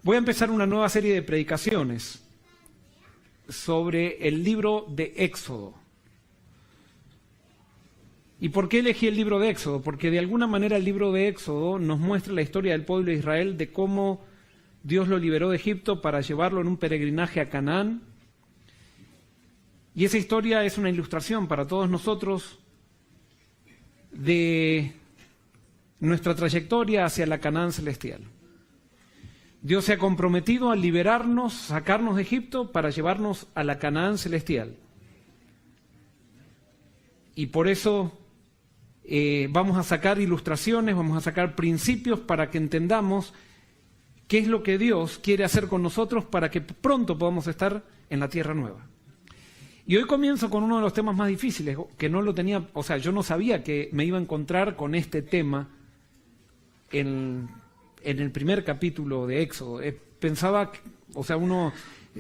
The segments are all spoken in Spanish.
Voy a empezar una nueva serie de predicaciones sobre el libro de Éxodo. ¿Y por qué elegí el libro de Éxodo? Porque de alguna manera el libro de Éxodo nos muestra la historia del pueblo de Israel, de cómo Dios lo liberó de Egipto para llevarlo en un peregrinaje a Canaán. Y esa historia es una ilustración para todos nosotros de nuestra trayectoria hacia la Canaán celestial. Dios se ha comprometido a liberarnos, sacarnos de Egipto para llevarnos a la Canaán celestial. Y por eso vamos a sacar ilustraciones, vamos a sacar principios para que entendamos qué es lo que Dios quiere hacer con nosotros para que pronto podamos estar en la tierra nueva. Y hoy comienzo con uno de los temas más difíciles, que no lo tenía, o sea, yo no sabía que me iba a encontrar con este tema en el primer capítulo de Éxodo. Pensaba, o sea, uno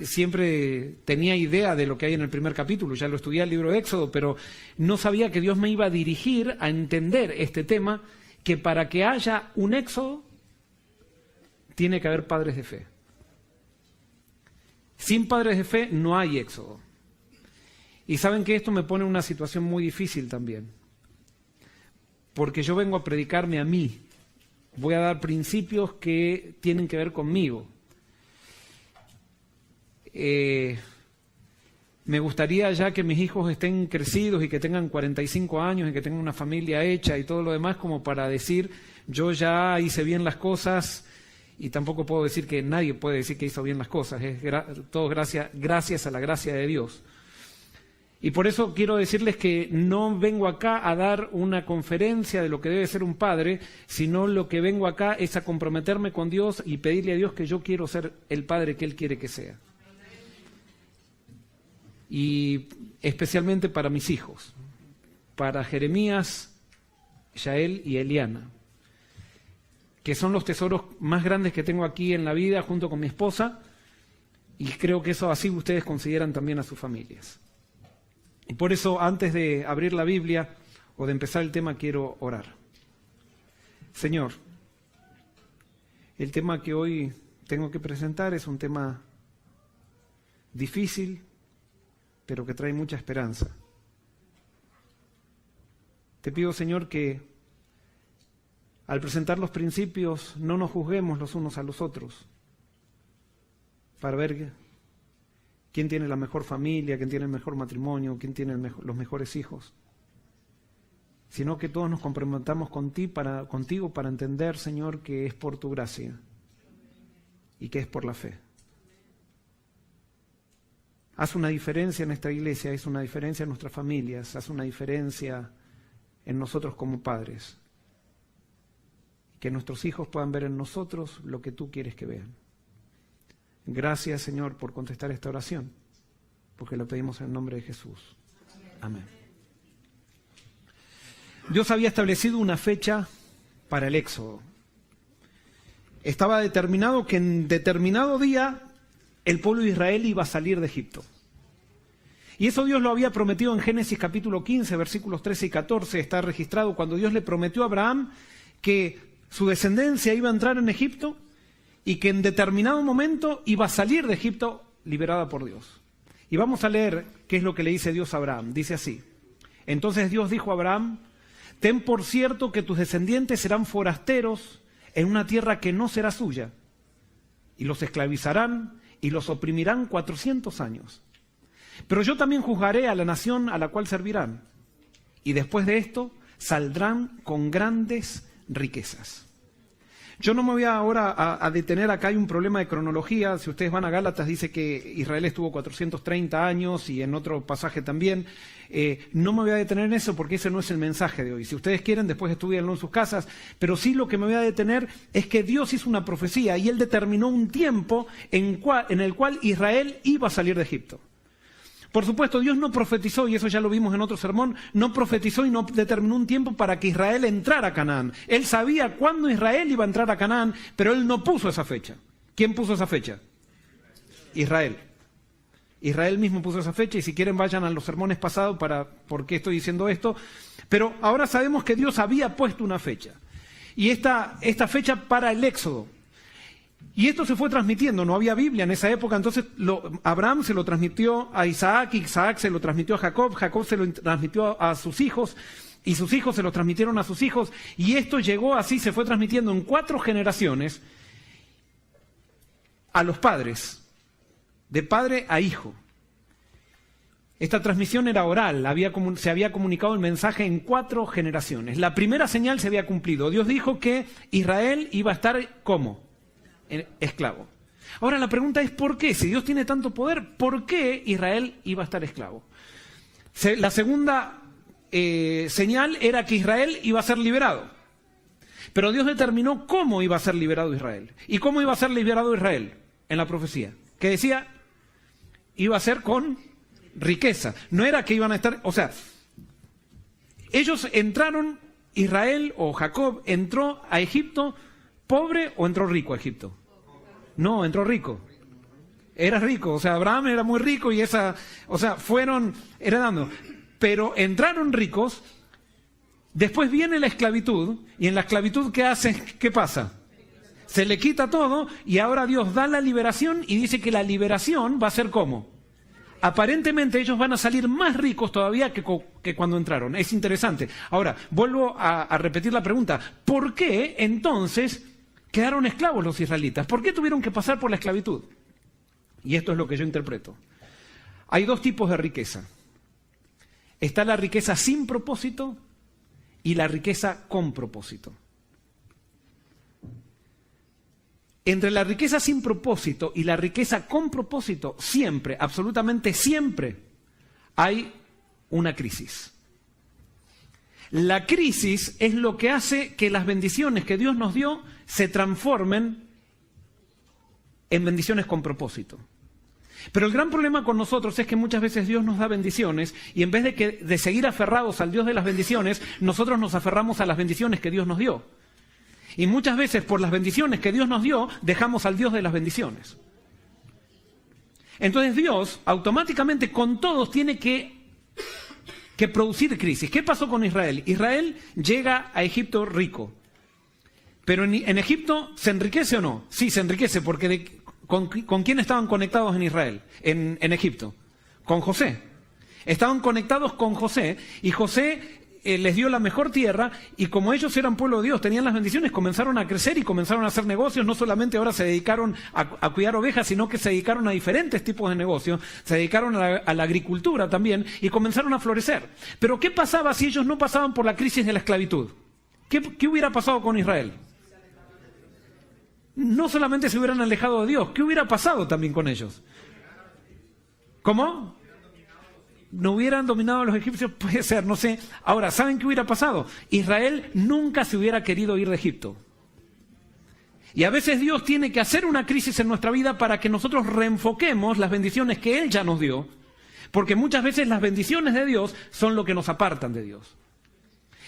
siempre tenía idea de lo que hay en el primer capítulo, ya lo estudié el libro de Éxodo, pero no sabía que Dios me iba a dirigir a entender este tema, que para que haya un Éxodo, tiene que haber padres de fe. Sin padres de fe no hay Éxodo. Y saben que esto me pone en una situación muy difícil también, porque yo vengo a predicarme a mí. Voy a dar principios que tienen que ver conmigo. Me gustaría ya que mis hijos estén crecidos y que tengan 45 años y que tengan una familia hecha y todo lo demás, como para decir, yo ya hice bien las cosas, y tampoco puedo decir que nadie puede decir que hizo bien las cosas, es todo gracias a la gracia de Dios. Y por eso quiero decirles que no vengo acá a dar una conferencia de lo que debe ser un padre, sino lo que vengo acá es a comprometerme con Dios y pedirle a Dios que yo quiero ser el padre que Él quiere que sea. Y especialmente para mis hijos, para Jeremías, Yael y Eliana, que son los tesoros más grandes que tengo aquí en la vida junto con mi esposa, y creo que eso así ustedes consideran también a sus familias. Y por eso, antes de abrir la Biblia o de empezar el tema, quiero orar. Señor, el tema que hoy tengo que presentar es un tema difícil, pero que trae mucha esperanza. Te pido, Señor, que al presentar los principios no nos juzguemos los unos a los otros para ver quién tiene la mejor familia, quién tiene el mejor matrimonio, quién tiene los mejores hijos, sino que todos nos comprometamos contigo para entender, Señor, que es por tu gracia y que es por la fe. Haz una diferencia en esta iglesia, haz una diferencia en nuestras familias, haz una diferencia en nosotros como padres. Que nuestros hijos puedan ver en nosotros lo que tú quieres que vean. Gracias, Señor, por contestar esta oración, porque lo pedimos en el nombre de Jesús. Amén. Dios había establecido una fecha para el Éxodo. Estaba determinado que en determinado día el pueblo de Israel iba a salir de Egipto. Y eso Dios lo había prometido en Génesis capítulo 15, versículos 13 y 14. Está registrado cuando Dios le prometió a Abraham que su descendencia iba a entrar en Egipto y que en determinado momento iba a salir de Egipto liberada por Dios. Y vamos a leer qué es lo que le dice Dios a Abraham. Dice así: entonces Dios dijo a Abraham, ten por cierto que tus descendientes serán forasteros en una tierra que no será suya, y los esclavizarán y los oprimirán 400 años. Pero yo también juzgaré a la nación a la cual servirán, y después de esto saldrán con grandes riquezas. Yo no me voy ahora a detener, acá hay un problema de cronología. Si ustedes van a Gálatas dice que Israel estuvo 430 años y en otro pasaje también. No me voy a detener en eso porque ese no es el mensaje de hoy. Si ustedes quieren, después estudianlo en sus casas. Pero sí lo que me voy a detener es que Dios hizo una profecía y Él determinó un tiempo en el cual Israel iba a salir de Egipto. Por supuesto, Dios no profetizó, y eso ya lo vimos en otro sermón, no profetizó y no determinó un tiempo para que Israel entrara a Canaán. Él sabía cuándo Israel iba a entrar a Canaán, pero Él no puso esa fecha. ¿Quién puso esa fecha? Israel. Israel mismo puso esa fecha, y si quieren vayan a los sermones pasados para por qué estoy diciendo esto. Pero ahora sabemos que Dios había puesto una fecha. Y esta fecha para el Éxodo. Y esto se fue transmitiendo, no había Biblia en esa época, entonces Abraham se lo transmitió a Isaac, Isaac se lo transmitió a Jacob, Jacob se lo transmitió a sus hijos, y sus hijos se lo transmitieron a sus hijos, y esto llegó así, se fue transmitiendo en 4 generaciones a los padres, de padre a hijo. Esta transmisión era oral, se había comunicado el mensaje en 4 generaciones. La primera señal se había cumplido. Dios dijo que Israel iba a estar, ¿cómo? Esclavo. Ahora la pregunta es ¿por qué? Si Dios tiene tanto poder, ¿por qué Israel iba a estar esclavo? La segunda señal era que Israel iba a ser liberado. Pero Dios determinó cómo iba a ser liberado Israel. ¿Y cómo iba a ser liberado Israel? En la profecía. Que decía, iba a ser con riqueza. No era que iban a estar, o sea, ellos entraron, Israel o Jacob entró a Egipto pobre o entró rico a Egipto. No, entró rico. Era rico, o sea, Abraham era muy rico y fueron heredando. Pero entraron ricos, después viene la esclavitud, y en la esclavitud, ¿qué pasa? Se le quita todo, y ahora Dios da la liberación, y dice que la liberación va a ser ¿cómo? Aparentemente ellos van a salir más ricos todavía que cuando entraron. Es interesante. Ahora, vuelvo a repetir la pregunta. ¿Por qué entonces quedaron esclavos los israelitas? ¿Por qué tuvieron que pasar por la esclavitud? Y esto es lo que yo interpreto. Hay 2 tipos de riqueza. Está la riqueza sin propósito y la riqueza con propósito. Entre la riqueza sin propósito y la riqueza con propósito, siempre, absolutamente siempre, hay una crisis. La crisis es lo que hace que las bendiciones que Dios nos dio se transformen en bendiciones con propósito. Pero el gran problema con nosotros es que muchas veces Dios nos da bendiciones y en vez de seguir aferrados al Dios de las bendiciones, nosotros nos aferramos a las bendiciones que Dios nos dio. Y muchas veces por las bendiciones que Dios nos dio, dejamos al Dios de las bendiciones. Entonces Dios automáticamente con todos tiene que producir crisis. ¿Qué pasó con Israel? Israel llega a Egipto rico. Pero en Egipto, ¿se enriquece o no? Sí, se enriquece porque ¿con quién estaban conectados en Israel? En Egipto. Con José. Estaban conectados con José y José les dio la mejor tierra y como ellos eran pueblo de Dios, tenían las bendiciones, comenzaron a crecer y comenzaron a hacer negocios. No solamente ahora se dedicaron a cuidar ovejas, sino que se dedicaron a diferentes tipos de negocios, se dedicaron a la agricultura también y comenzaron a florecer. Pero ¿qué pasaba si ellos no pasaban por la crisis de la esclavitud? ¿Qué hubiera pasado con Israel? No solamente se hubieran alejado de Dios, ¿qué hubiera pasado también con ellos? ¿Cómo? ¿No hubieran dominado a los egipcios? Puede ser, no sé. Ahora, ¿saben qué hubiera pasado? Israel nunca se hubiera querido ir de Egipto. Y a veces Dios tiene que hacer una crisis en nuestra vida para que nosotros reenfoquemos las bendiciones que Él ya nos dio, porque muchas veces las bendiciones de Dios son lo que nos apartan de Dios.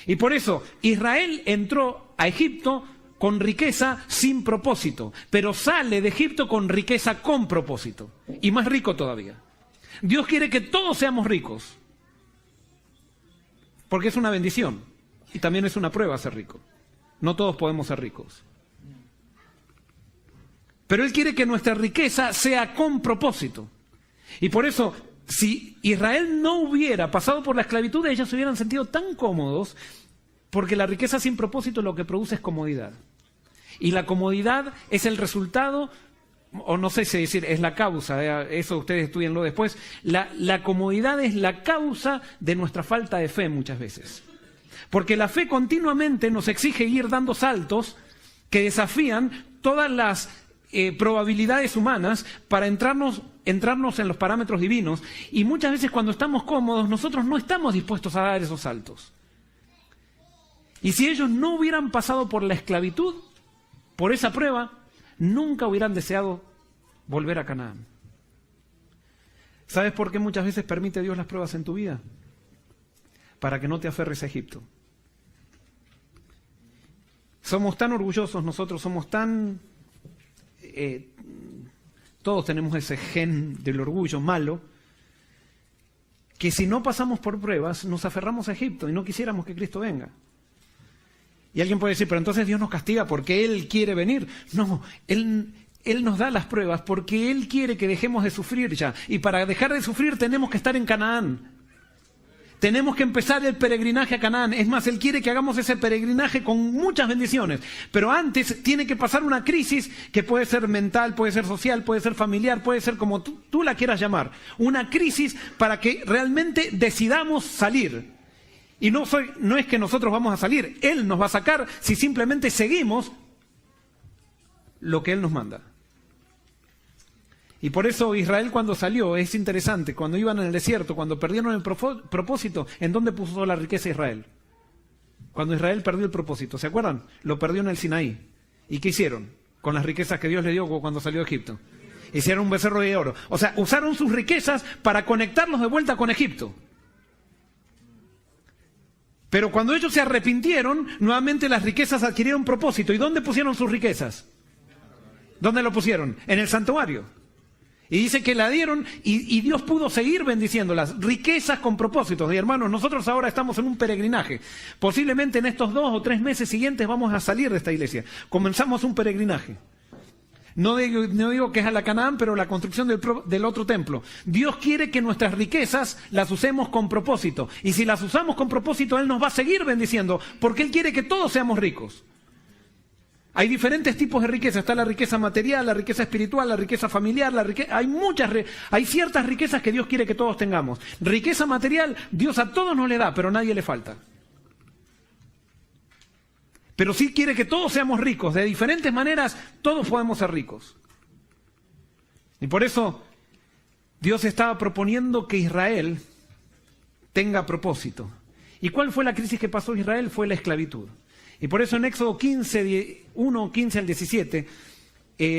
Y por eso, Israel entró a Egipto con riqueza sin propósito, pero sale de Egipto con riqueza con propósito, y más rico todavía. Dios quiere que todos seamos ricos, porque es una bendición, y también es una prueba ser rico. No todos podemos ser ricos. Pero Él quiere que nuestra riqueza sea con propósito. Y por eso, si Israel no hubiera pasado por la esclavitud, ellos se hubieran sentido tan cómodos, porque la riqueza sin propósito lo que produce es comodidad. Y la comodidad es el resultado, o no sé si decir, es la causa, eso ustedes estudienlo después. La comodidad es la causa de nuestra falta de fe muchas veces. Porque la fe continuamente nos exige ir dando saltos que desafían todas las probabilidades humanas para entrarnos en los parámetros divinos. Y muchas veces cuando estamos cómodos, nosotros no estamos dispuestos a dar esos saltos. Y si ellos no hubieran pasado por la esclavitud, por esa prueba, nunca hubieran deseado volver a Canaán. ¿Sabes por qué muchas veces permite Dios las pruebas en tu vida? Para que no te aferres a Egipto. Somos tan orgullosos nosotros, somos tan... todos tenemos ese gen del orgullo malo, que si no pasamos por pruebas, nos aferramos a Egipto y no quisiéramos que Cristo venga. Y alguien puede decir, pero entonces Dios nos castiga porque Él quiere venir. No, Él Él nos da las pruebas porque Él quiere que dejemos de sufrir ya. Y para dejar de sufrir tenemos que estar en Canaán. Tenemos que empezar el peregrinaje a Canaán. Es más, Él quiere que hagamos ese peregrinaje con muchas bendiciones. Pero antes tiene que pasar una crisis que puede ser mental, puede ser social, puede ser familiar, puede ser como tú la quieras llamar. Una crisis para que realmente decidamos salir. Y no es que nosotros vamos a salir. Él nos va a sacar si simplemente seguimos lo que Él nos manda. Y por eso Israel cuando salió, es interesante, cuando iban en el desierto, cuando perdieron el propósito, ¿en dónde puso la riqueza Israel? Cuando Israel perdió el propósito, ¿se acuerdan? Lo perdió en el Sinaí. ¿Y qué hicieron con las riquezas que Dios le dio cuando salió de Egipto? Hicieron un becerro de oro. O sea, usaron sus riquezas para conectarlos de vuelta con Egipto. Pero cuando ellos se arrepintieron, nuevamente las riquezas adquirieron propósito. ¿Y dónde pusieron sus riquezas? ¿Dónde lo pusieron? En el santuario. Y dice que la dieron y Dios pudo seguir bendiciéndolas. Riquezas con propósitos. Y hermanos, nosotros ahora estamos en un peregrinaje. Posiblemente en estos 2 o 3 meses siguientes vamos a salir de esta iglesia. Comenzamos un peregrinaje. No digo que es a la Canaán, pero la construcción del otro templo. Dios quiere que nuestras riquezas las usemos con propósito. Y si las usamos con propósito, Él nos va a seguir bendiciendo. Porque Él quiere que todos seamos ricos. Hay diferentes tipos de riqueza. Está la riqueza material, la riqueza espiritual, la riqueza familiar, hay ciertas riquezas que Dios quiere que todos tengamos. Riqueza material, Dios a todos nos le da, pero a nadie le falta. Pero sí quiere que todos seamos ricos. De diferentes maneras, todos podemos ser ricos. Y por eso, Dios estaba proponiendo que Israel tenga propósito. ¿Y cuál fue la crisis que pasó Israel? Fue la esclavitud. Y por eso en Éxodo 15, 1, 15 al 17,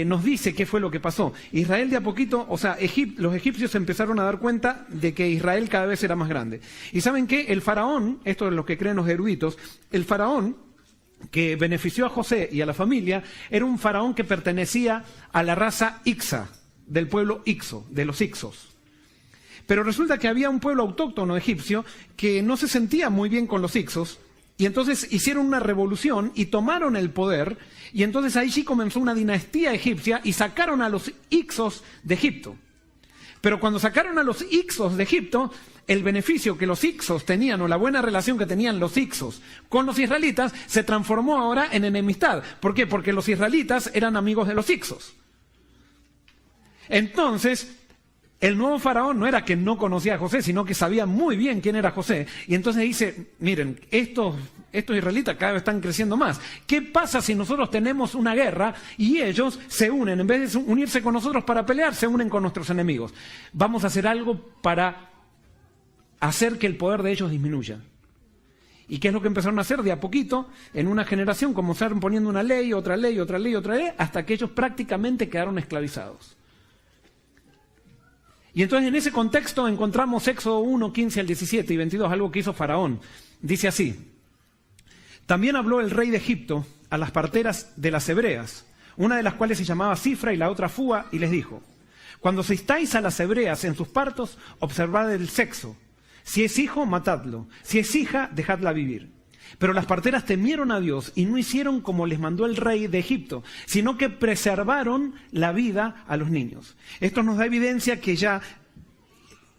nos dice qué fue lo que pasó. Israel de a poquito, o sea, los egipcios empezaron a dar cuenta de que Israel cada vez era más grande. Y ¿saben qué? El faraón, esto es lo que creen los eruditos, el faraón que benefició a José y a la familia, era un faraón que pertenecía a la raza Ixa, del pueblo Ixo, de los Ixos. Pero resulta que había un pueblo autóctono egipcio que no se sentía muy bien con los Ixos. Y entonces hicieron una revolución y tomaron el poder, y entonces ahí sí comenzó una dinastía egipcia y sacaron a los Ixos de Egipto. Pero cuando sacaron a los Ixos de Egipto, el beneficio que los Ixos tenían o la buena relación que tenían los Ixos con los israelitas se transformó ahora en enemistad. ¿Por qué? Porque los israelitas eran amigos de los Ixos. Entonces, el nuevo faraón no era que no conocía a José, sino que sabía muy bien quién era José. Y entonces dice, miren, estos israelitas cada vez están creciendo más. ¿Qué pasa si nosotros tenemos una guerra y ellos se unen? En vez de unirse con nosotros para pelear, se unen con nuestros enemigos. Vamos a hacer algo para hacer que el poder de ellos disminuya. ¿Y qué es lo que empezaron a hacer? De a poquito, en una generación, comenzaron poniendo una ley, otra ley, otra ley, otra ley, hasta que ellos prácticamente quedaron esclavizados. Y entonces en ese contexto encontramos Éxodo 1, 15 al 17 y 22, algo que hizo Faraón. Dice así: también habló el rey de Egipto a las parteras de las hebreas, una de las cuales se llamaba Cifra y la otra Fúa, y les dijo: cuando asistáis a las hebreas en sus partos, observad el sexo. Si es hijo, matadlo. Si es hija, dejadla vivir. Pero las parteras temieron a Dios y no hicieron como les mandó el rey de Egipto, sino que preservaron la vida a los niños. Esto nos da evidencia que ya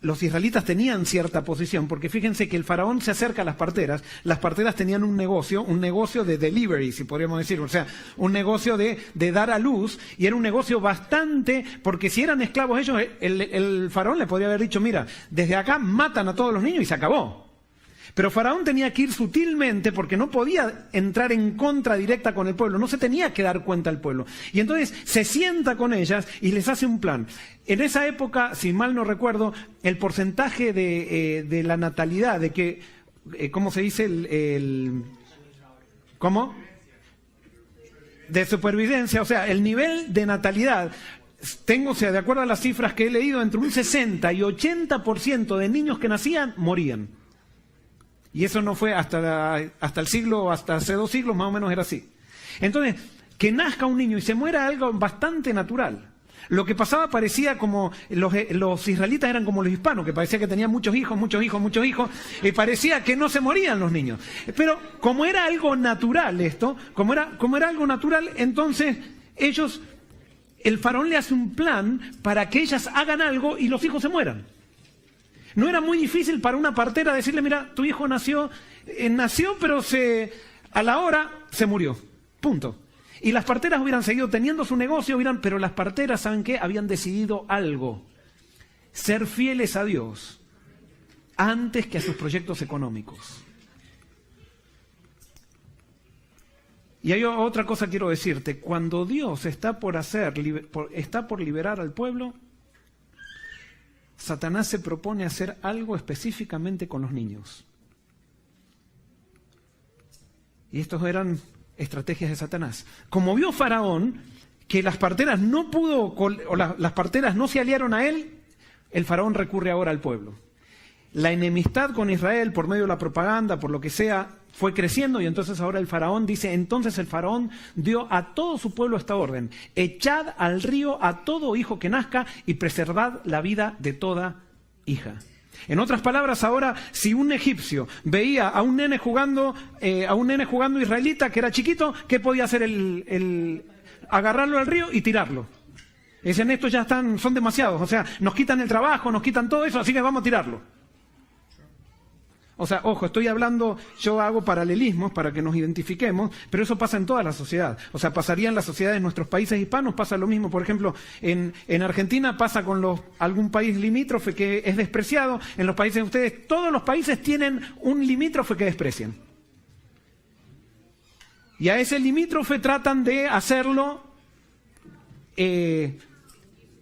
los israelitas tenían cierta posición, porque fíjense que el faraón se acerca a las parteras tenían un negocio de delivery, si podríamos decir, o sea, un negocio de dar a luz, y era un negocio bastante, porque si eran esclavos ellos, el faraón le podría haber dicho, mira, desde acá matan a todos los niños y se acabó. Pero Faraón tenía que ir sutilmente porque no podía entrar en contra directa con el pueblo, no se tenía que dar cuenta al pueblo. Y entonces se sienta con ellas y les hace un plan. En esa época, si mal no recuerdo, el porcentaje de la natalidad, de que, ¿cómo se dice? ¿Cómo? De supervivencia, o sea, el nivel de natalidad. O sea, de acuerdo a las cifras que he leído, entre un 60 y 80% de niños que nacían morían. Y eso no fue hasta el siglo, hasta hace 2 siglos más o menos era así. Entonces, que nazca un niño y se muera algo bastante natural. Lo que pasaba parecía como, los israelitas eran como los hispanos, que parecía que tenían muchos hijos, y parecía que no se morían los niños. Pero como era algo natural esto, como era algo natural, entonces ellos el faraón le hace un plan para que ellas hagan algo y los hijos se mueran. No era muy difícil para una partera decirle, mira, tu hijo nació, pero a la hora se murió. Punto. Y las parteras hubieran seguido teniendo su negocio, pero las parteras, ¿saben qué? Habían decidido algo. Ser fieles a Dios antes que a sus proyectos económicos. Y hay otra cosa que quiero decirte. Cuando Dios está por liberar al pueblo, Satanás se propone hacer algo específicamente con los niños. Y estos eran estrategias de Satanás. Como vio Faraón que las parteras las parteras no se aliaron a él, el Faraón recurre ahora al pueblo. La enemistad con Israel por medio de la propaganda, por lo que sea, fue creciendo y entonces ahora el Faraón dice, entonces el Faraón dio a todo su pueblo esta orden: echad al río a todo hijo que nazca y preservad la vida de toda hija. En otras palabras, ahora, si un egipcio veía a un nene jugando israelita que era chiquito, ¿qué podía hacer agarrarlo al río y tirarlo? Dicen, estos ya son demasiados, o sea, nos quitan el trabajo, nos quitan todo eso, así que vamos a tirarlo. O sea, ojo, yo hago paralelismos para que nos identifiquemos, pero eso pasa en toda la sociedad. O sea, pasaría en las sociedades de nuestros países hispanos, pasa lo mismo. Por ejemplo, en Argentina pasa con algún país limítrofe que es despreciado. En los países de ustedes, todos los países tienen un limítrofe que desprecian. Y a ese limítrofe tratan de hacerlo,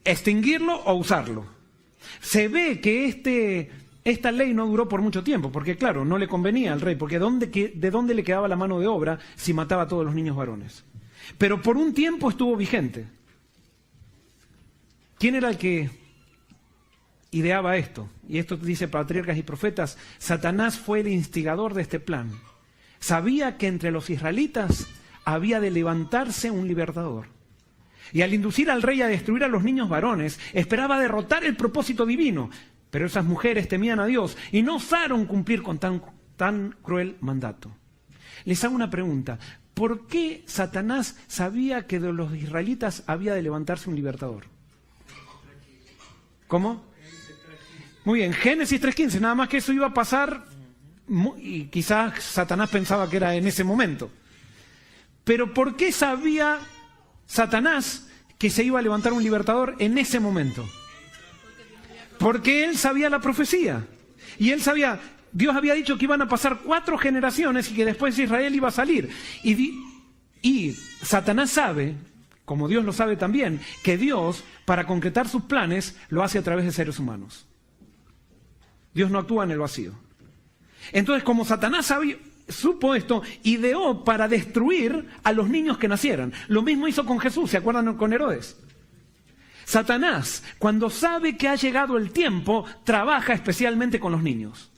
extinguirlo o usarlo. Se ve que esta ley no duró por mucho tiempo, porque claro, no le convenía al rey, porque ¿de dónde le quedaba la mano de obra si mataba a todos los niños varones? Pero por un tiempo estuvo vigente. ¿Quién era el que ideaba esto? Y esto dice Patriarcas y Profetas: Satanás fue el instigador de este plan. Sabía que entre los israelitas había de levantarse un libertador. Y al inducir al rey a destruir a los niños varones, esperaba derrotar el propósito divino. Pero esas mujeres temían a Dios y no osaron cumplir con tan cruel mandato. Les hago una pregunta. ¿Por qué Satanás sabía que de los israelitas había de levantarse un libertador? ¿Cómo? Muy bien, Génesis 3:15, nada más que eso iba a pasar, y quizás Satanás pensaba que era en ese momento. Pero ¿por qué sabía Satanás que se iba a levantar un libertador en ese momento? Porque él sabía la profecía. Y él sabía, Dios había dicho que iban a pasar 4 generaciones y que después Israel iba a salir. Y Satanás sabe, como Dios lo sabe también, que Dios, para concretar sus planes, lo hace a través de seres humanos. Dios no actúa en el vacío. Entonces, como Satanás supo esto, ideó para destruir a los niños que nacieran. Lo mismo hizo con Jesús, ¿se acuerdan con Herodes? Satanás, cuando sabe que ha llegado el tiempo, trabaja especialmente con los niños.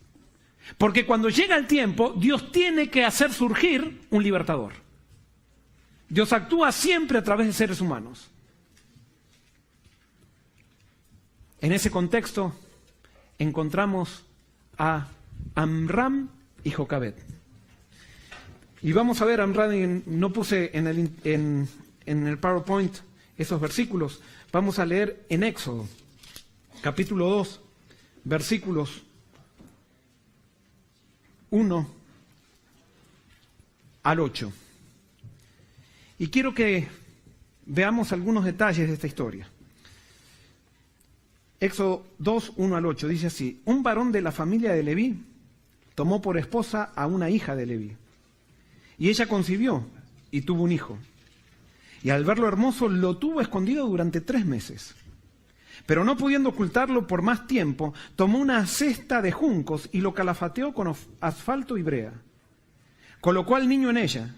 Porque cuando llega el tiempo, Dios tiene que hacer surgir un libertador. Dios actúa siempre a través de seres humanos. En ese contexto, encontramos a Amram y Jocabed. Y vamos a ver, Amram, no puse en el PowerPoint esos versículos. Vamos a leer en Éxodo, capítulo 2, versículos 1 al 8. Y quiero que veamos algunos detalles de esta historia. Éxodo 2, 1 al 8, dice así: un varón de la familia de Leví tomó por esposa a una hija de Leví, y ella concibió y tuvo un hijo. Y al verlo hermoso, lo tuvo escondido durante 3 meses. Pero no pudiendo ocultarlo por más tiempo, tomó una cesta de juncos y lo calafateó con asfalto y brea. Colocó al niño en ella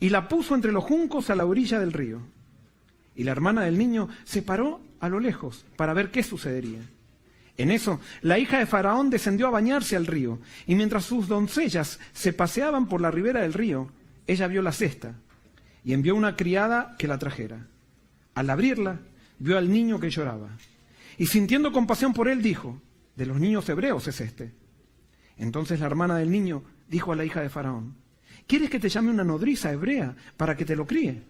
y la puso entre los juncos a la orilla del río. Y la hermana del niño se paró a lo lejos para ver qué sucedería. En eso, la hija de Faraón descendió a bañarse al río, y mientras sus doncellas se paseaban por la ribera del río, ella vio la cesta y envió una criada que la trajera. Al abrirla, vio al niño que lloraba. Y sintiendo compasión por él, dijo: de los niños hebreos es este. Entonces la hermana del niño dijo a la hija de Faraón: ¿quieres que te llame una nodriza hebrea para que te lo críe?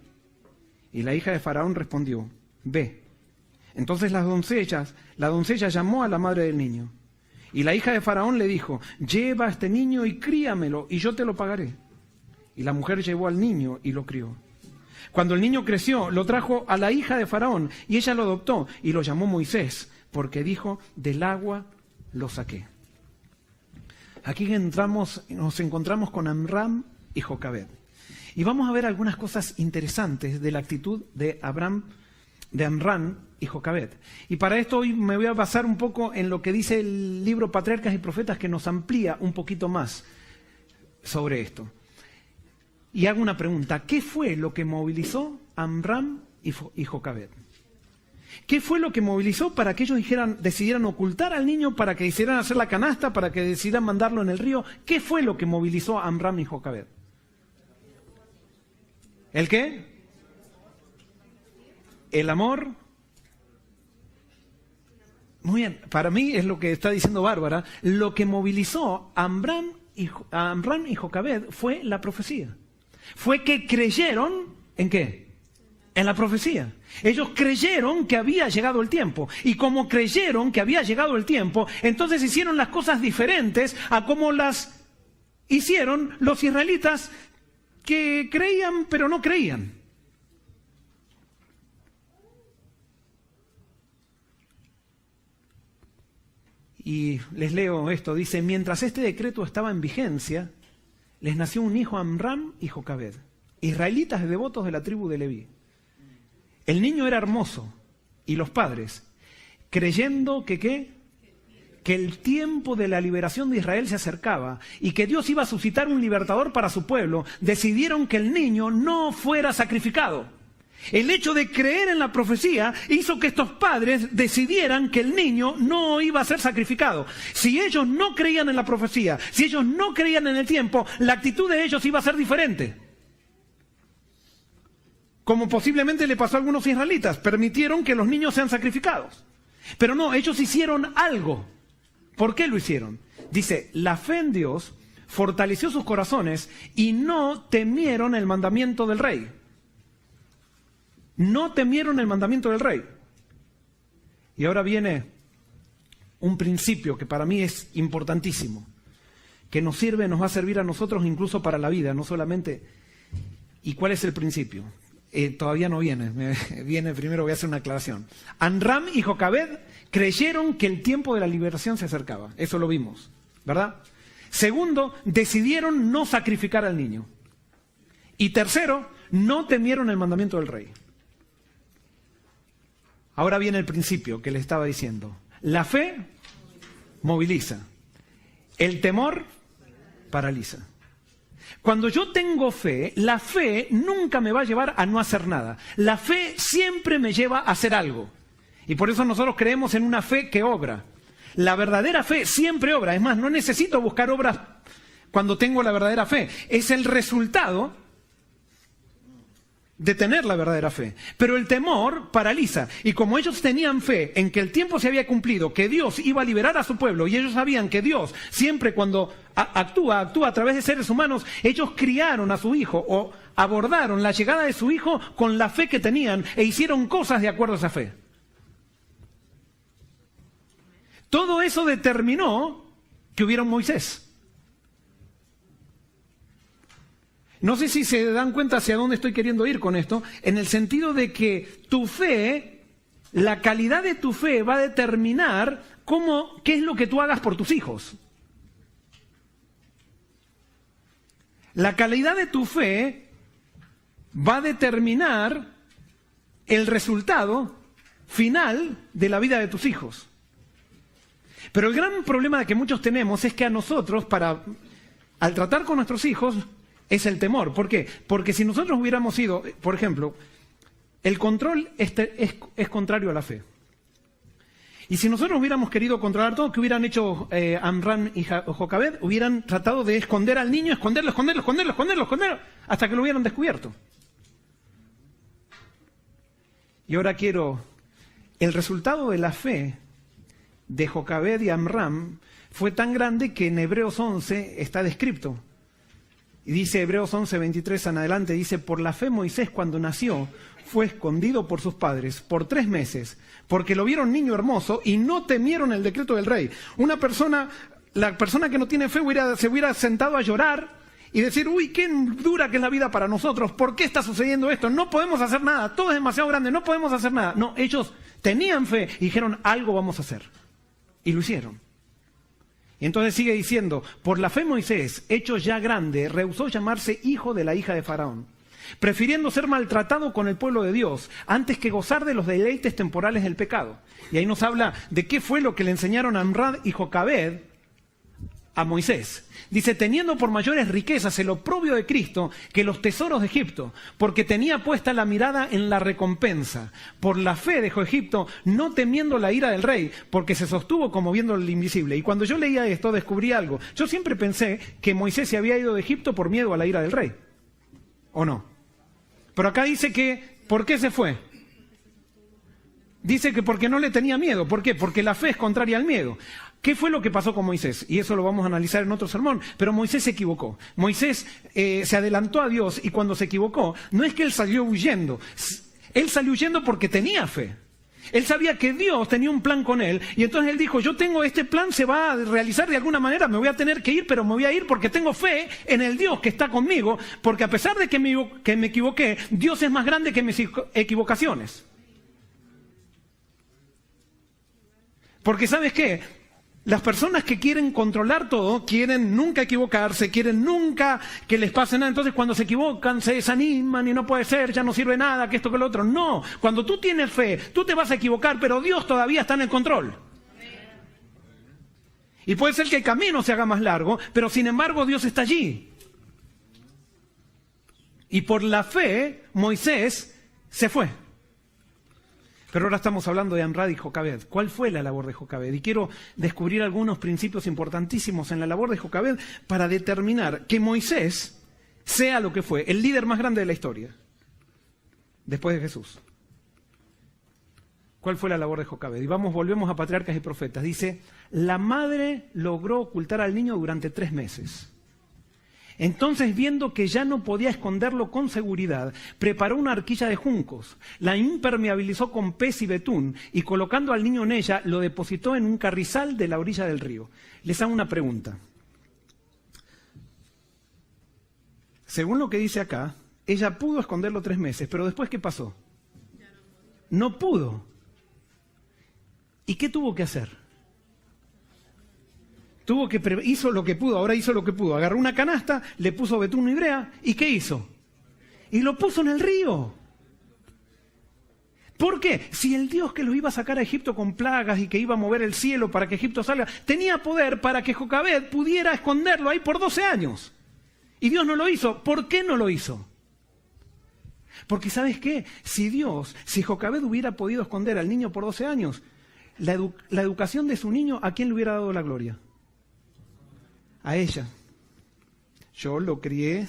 Y la hija de Faraón respondió: ve. Entonces la doncella llamó a la madre del niño. Y la hija de Faraón le dijo, lleva a este niño y críamelo, y yo te lo pagaré. Y la mujer llevó al niño y lo crió. Cuando el niño creció, lo trajo a la hija de Faraón, y ella lo adoptó, y lo llamó Moisés, porque dijo, del agua lo saqué. Aquí nos encontramos con Amram y Jocabed. Y vamos a ver algunas cosas interesantes de la actitud de Amram y Jocabed. Y para esto hoy me voy a basar un poco en lo que dice el libro Patriarcas y Profetas, que nos amplía un poquito más sobre esto. Y hago una pregunta, ¿qué fue lo que movilizó a Amram y Jocabed? ¿Qué fue lo que movilizó para que ellos decidieran ocultar al niño, para que decidieran hacer la canasta, para que decidieran mandarlo en el río? ¿Qué fue lo que movilizó a Amram y Jocabed? ¿El qué? El amor. Muy bien, para mí es lo que está diciendo Bárbara. Lo que movilizó a Amram y Jocabed fue la profecía. Fue que creyeron, ¿en qué? En la profecía. Ellos creyeron que había llegado el tiempo. Y como creyeron que había llegado el tiempo, entonces hicieron las cosas diferentes a como las hicieron los israelitas que creían pero no creían. Y les leo esto, dice, mientras este decreto estaba en vigencia, les nació un hijo a Amram y Jocabed, israelitas devotos de la tribu de Leví. El niño era hermoso, y los padres, creyendo que el tiempo de la liberación de Israel se acercaba y que Dios iba a suscitar un libertador para su pueblo, decidieron que el niño no fuera sacrificado. El hecho de creer en la profecía hizo que estos padres decidieran que el niño no iba a ser sacrificado. Si ellos no creían en la profecía, si ellos no creían en el tiempo, la actitud de ellos iba a ser diferente. Como posiblemente le pasó a algunos israelitas, permitieron que los niños sean sacrificados. Pero no, ellos hicieron algo. ¿Por qué lo hicieron? Dice, la fe en Dios fortaleció sus corazones y no temieron el mandamiento del rey. No temieron el mandamiento del rey. Y ahora viene un principio que para mí es importantísimo, que nos va a servir a nosotros incluso para la vida, no solamente. ¿Y cuál es el principio? Todavía no viene, primero voy a hacer una aclaración. Amram y Jocabed creyeron que el tiempo de la liberación se acercaba, eso lo vimos, ¿verdad? Segundo, decidieron no sacrificar al niño. Y tercero, no temieron el mandamiento del rey. Ahora viene el principio que le estaba diciendo. La fe moviliza, el temor paraliza. Cuando yo tengo fe, la fe nunca me va a llevar a no hacer nada. La fe siempre me lleva a hacer algo. Y por eso nosotros creemos en una fe que obra. La verdadera fe siempre obra. Es más, no necesito buscar obras cuando tengo la verdadera fe. Es el resultado de tener la verdadera fe. Pero el temor paraliza. Y como ellos tenían fe en que el tiempo se había cumplido, que Dios iba a liberar a su pueblo, y ellos sabían que Dios siempre cuando actúa a través de seres humanos, ellos criaron a su hijo o abordaron la llegada de su hijo con la fe que tenían e hicieron cosas de acuerdo a esa fe. Todo eso determinó que hubiera un Moisés. No sé si se dan cuenta hacia dónde estoy queriendo ir con esto, en el sentido de que tu fe, la calidad de tu fe va a determinar qué es lo que tú hagas por tus hijos. La calidad de tu fe va a determinar el resultado final de la vida de tus hijos. Pero el gran problema que muchos tenemos es que a nosotros, al tratar con nuestros hijos, es el temor. ¿Por qué? Porque si nosotros hubiéramos ido, por ejemplo, el control es contrario a la fe. Y si nosotros hubiéramos querido controlar todo, ¿qué hubieran hecho Amram y Jocabed? Hubieran tratado de esconder al niño, esconderlo, hasta que lo hubieran descubierto. Y ahora el resultado de la fe de Jocabed y Amram fue tan grande que en Hebreos 11 está descrito. Y dice Hebreos 11:23 en adelante, dice, por la fe Moisés cuando nació fue escondido por sus padres por 3 meses, porque lo vieron niño hermoso y no temieron el decreto del rey. La persona que no tiene fe se hubiera sentado a llorar y decir, uy, qué dura que es la vida para nosotros, ¿por qué está sucediendo esto? No podemos hacer nada, todo es demasiado grande, no podemos hacer nada. No, ellos tenían fe y dijeron, algo vamos a hacer. Y lo hicieron. Y entonces sigue diciendo, por la fe Moisés, hecho ya grande, rehusó llamarse hijo de la hija de Faraón, prefiriendo ser maltratado con el pueblo de Dios, antes que gozar de los deleites temporales del pecado. Y ahí nos habla de qué fue lo que le enseñaron a Amrad y Jocabed a Moisés. Dice, teniendo por mayores riquezas el oprobio de Cristo que los tesoros de Egipto, porque tenía puesta la mirada en la recompensa. Por la fe dejó Egipto, no temiendo la ira del rey, porque se sostuvo como viendo el invisible. Y cuando yo leía esto, descubrí algo. Yo siempre pensé que Moisés se había ido de Egipto por miedo a la ira del rey. ¿O no? Pero acá dice que, ¿por qué se fue? Dice que porque no le tenía miedo. ¿Por qué? Porque la fe es contraria al miedo. ¿Qué fue lo que pasó con Moisés? Y eso lo vamos a analizar en otro sermón. Pero Moisés se equivocó. Moisés se adelantó a Dios y cuando se equivocó, no es que él salió huyendo. Él salió huyendo porque tenía fe. Él sabía que Dios tenía un plan con él y entonces él dijo, yo tengo este plan, se va a realizar de alguna manera, me voy a tener que ir, pero me voy a ir porque tengo fe en el Dios que está conmigo, porque a pesar de que me equivoqué, Dios es más grande que mis equivocaciones. Porque ¿sabes qué? Las personas que quieren controlar todo, quieren nunca equivocarse, quieren nunca que les pase nada. Entonces cuando se equivocan, se desaniman y no puede ser, ya no sirve nada, que esto, que lo otro. No, cuando tú tienes fe, tú te vas a equivocar, pero Dios todavía está en el control. Y puede ser que el camino se haga más largo, pero sin embargo Dios está allí. Y por la fe, Moisés se fue. Pero ahora estamos hablando de Amrad y Jocabed. ¿Cuál fue la labor de Jocabed? Y quiero descubrir algunos principios importantísimos en la labor de Jocabed para determinar que Moisés sea lo que fue, el líder más grande de la historia, después de Jesús. ¿Cuál fue la labor de Jocabed? Y volvemos a Patriarcas y Profetas. Dice, la madre logró ocultar al niño durante 3 meses. Entonces, viendo que ya no podía esconderlo con seguridad, preparó una arquilla de juncos, la impermeabilizó con pez y betún y colocando al niño en ella, lo depositó en un carrizal de la orilla del río. Les hago una pregunta. Según lo que dice acá, ella pudo esconderlo 3 meses, pero después, ¿qué pasó? No pudo. ¿Y qué tuvo que hacer? Hizo lo que pudo, ahora hizo lo que pudo. Agarró una canasta, le puso betún y brea, ¿y qué hizo? Y lo puso en el río. ¿Por qué? Si el Dios que los iba a sacar a Egipto con plagas y que iba a mover el cielo para que Egipto salga, tenía poder para que Jocabed pudiera esconderlo ahí por 12 años. Y Dios no lo hizo. ¿Por qué no lo hizo? Porque ¿sabes qué? Si Jocabed hubiera podido esconder al niño por 12 años, la educación de su niño, ¿a quién le hubiera dado la gloria? A ella. Yo lo crié.